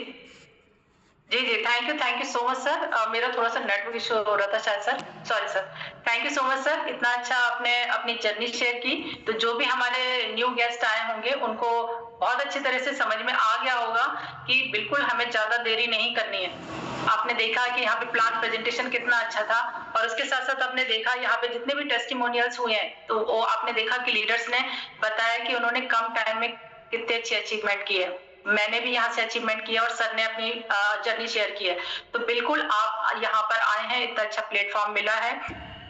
जी जी, thank you so much sir. मेरा थोड़ा सा नेटवर्क इशू हो रहा था शायद sir, sorry sir. Thank you so much sir, इतना अच्छा आपने अपनी जर्नी शेयर की। तो जो भी हमारे न्यू गेस्ट आए होंगे उनको बहुत अच्छी तरह से समझ में आ गया होगा कि बिल्कुल हमें ज्यादा देरी नहीं करनी है। आपने देखा कि यहाँ पे प्लान प्रेजेंटेशन कितना अच्छा था, और उसके साथ साथ आपने देखा यहाँ पे जितने भी टेस्टिमोनियल्स हुए हैं, तो वो आपने देखा कि लीडर्स ने बताया कि उन्होंने कम टाइम में कितने अच्छी अचीवमेंट की है। मैंने भी यहाँ से अचीवमेंट किया और सर ने अपनी जर्नी शेयर की है। तो बिल्कुल आप यहाँ पर आए हैं, इतना अच्छा प्लेटफॉर्म मिला है,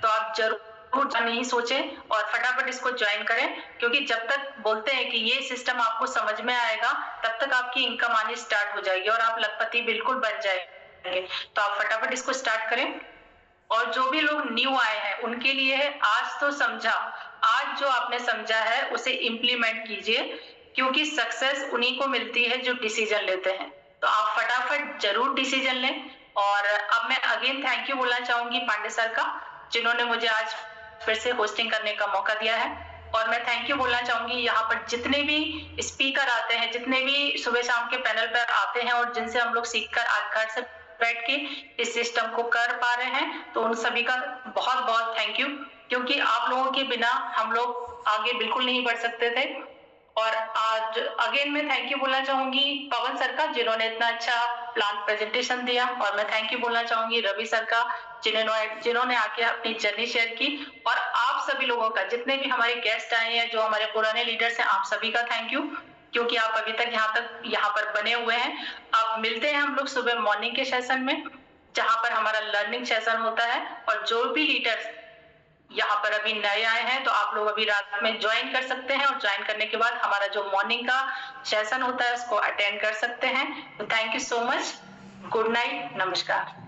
तो आप जरूर नहीं सोचें और फटाफट इसको ज्वाइन करें, क्योंकि जब तक बोलते हैं कि ये सिस्टम आपको समझ में आएगा, तब तक आपकी इनकम आनी स्टार्ट हो जाएगी और आप लखपति बिल्कुल बन जाएंगे। तो आप फटाफट इसको स्टार्ट करें। और जो भी लोग न्यू आए हैं उनके लिए है, आज तो समझा, आज जो आपने समझा है उसे इम्प्लीमेंट कीजिए, क्योंकि सक्सेस उन्हीं को मिलती है जो डिसीजन लेते हैं। तो आप फटाफट जरूर डिसीजन लें। और अब मैं अगेन थैंक यू बोलना चाहूंगी पांडे सर का, जिन्होंने मुझे आज फिर से होस्टिंग करने का मौका दिया है। और मैं थैंक यू बोलना चाहूंगी यहाँ पर जितने भी स्पीकर आते हैं, जितने भी सुबह शाम के पैनल पर आते हैं और जिनसे हम लोग सीखकर आज घर से बैठ के इस सिस्टम को कर पा रहे हैं, तो उन सभी का बहुत बहुत थैंक यू, क्योंकि आप लोगों के बिना हम लोग आगे बिल्कुल नहीं बढ़ सकते थे। और आज अगेन मैं थैंक यू बोलना चाहूंगी पवन सर का, जिन्होंने इतना अच्छा प्लान प्रेजेंटेशन दिया। और मैं थैंक यू बोलना चाहूंगी रवि सर का, जिन्होंने आके अपनी जर्नी शेयर की। और आप सभी लोगों का, जितने भी हमारे गेस्ट आए हैं, जो हमारे पुराने लीडर्स हैं, आप सभी का थैंक यू, क्योंकि आप अभी तक यहाँ पर बने हुए हैं। अब मिलते हैं हम लोग सुबह मॉर्निंग के सेशन में, जहां पर हमारा लर्निंग सेशन होता है। और जो भी लीडर्स यहाँ पर अभी नए आए हैं, तो आप लोग अभी रात में ज्वाइन कर सकते हैं, और ज्वाइन करने के बाद हमारा जो मॉर्निंग का सेशन होता है उसको अटेंड कर सकते हैं। तो thank you so much, good night, नमस्कार।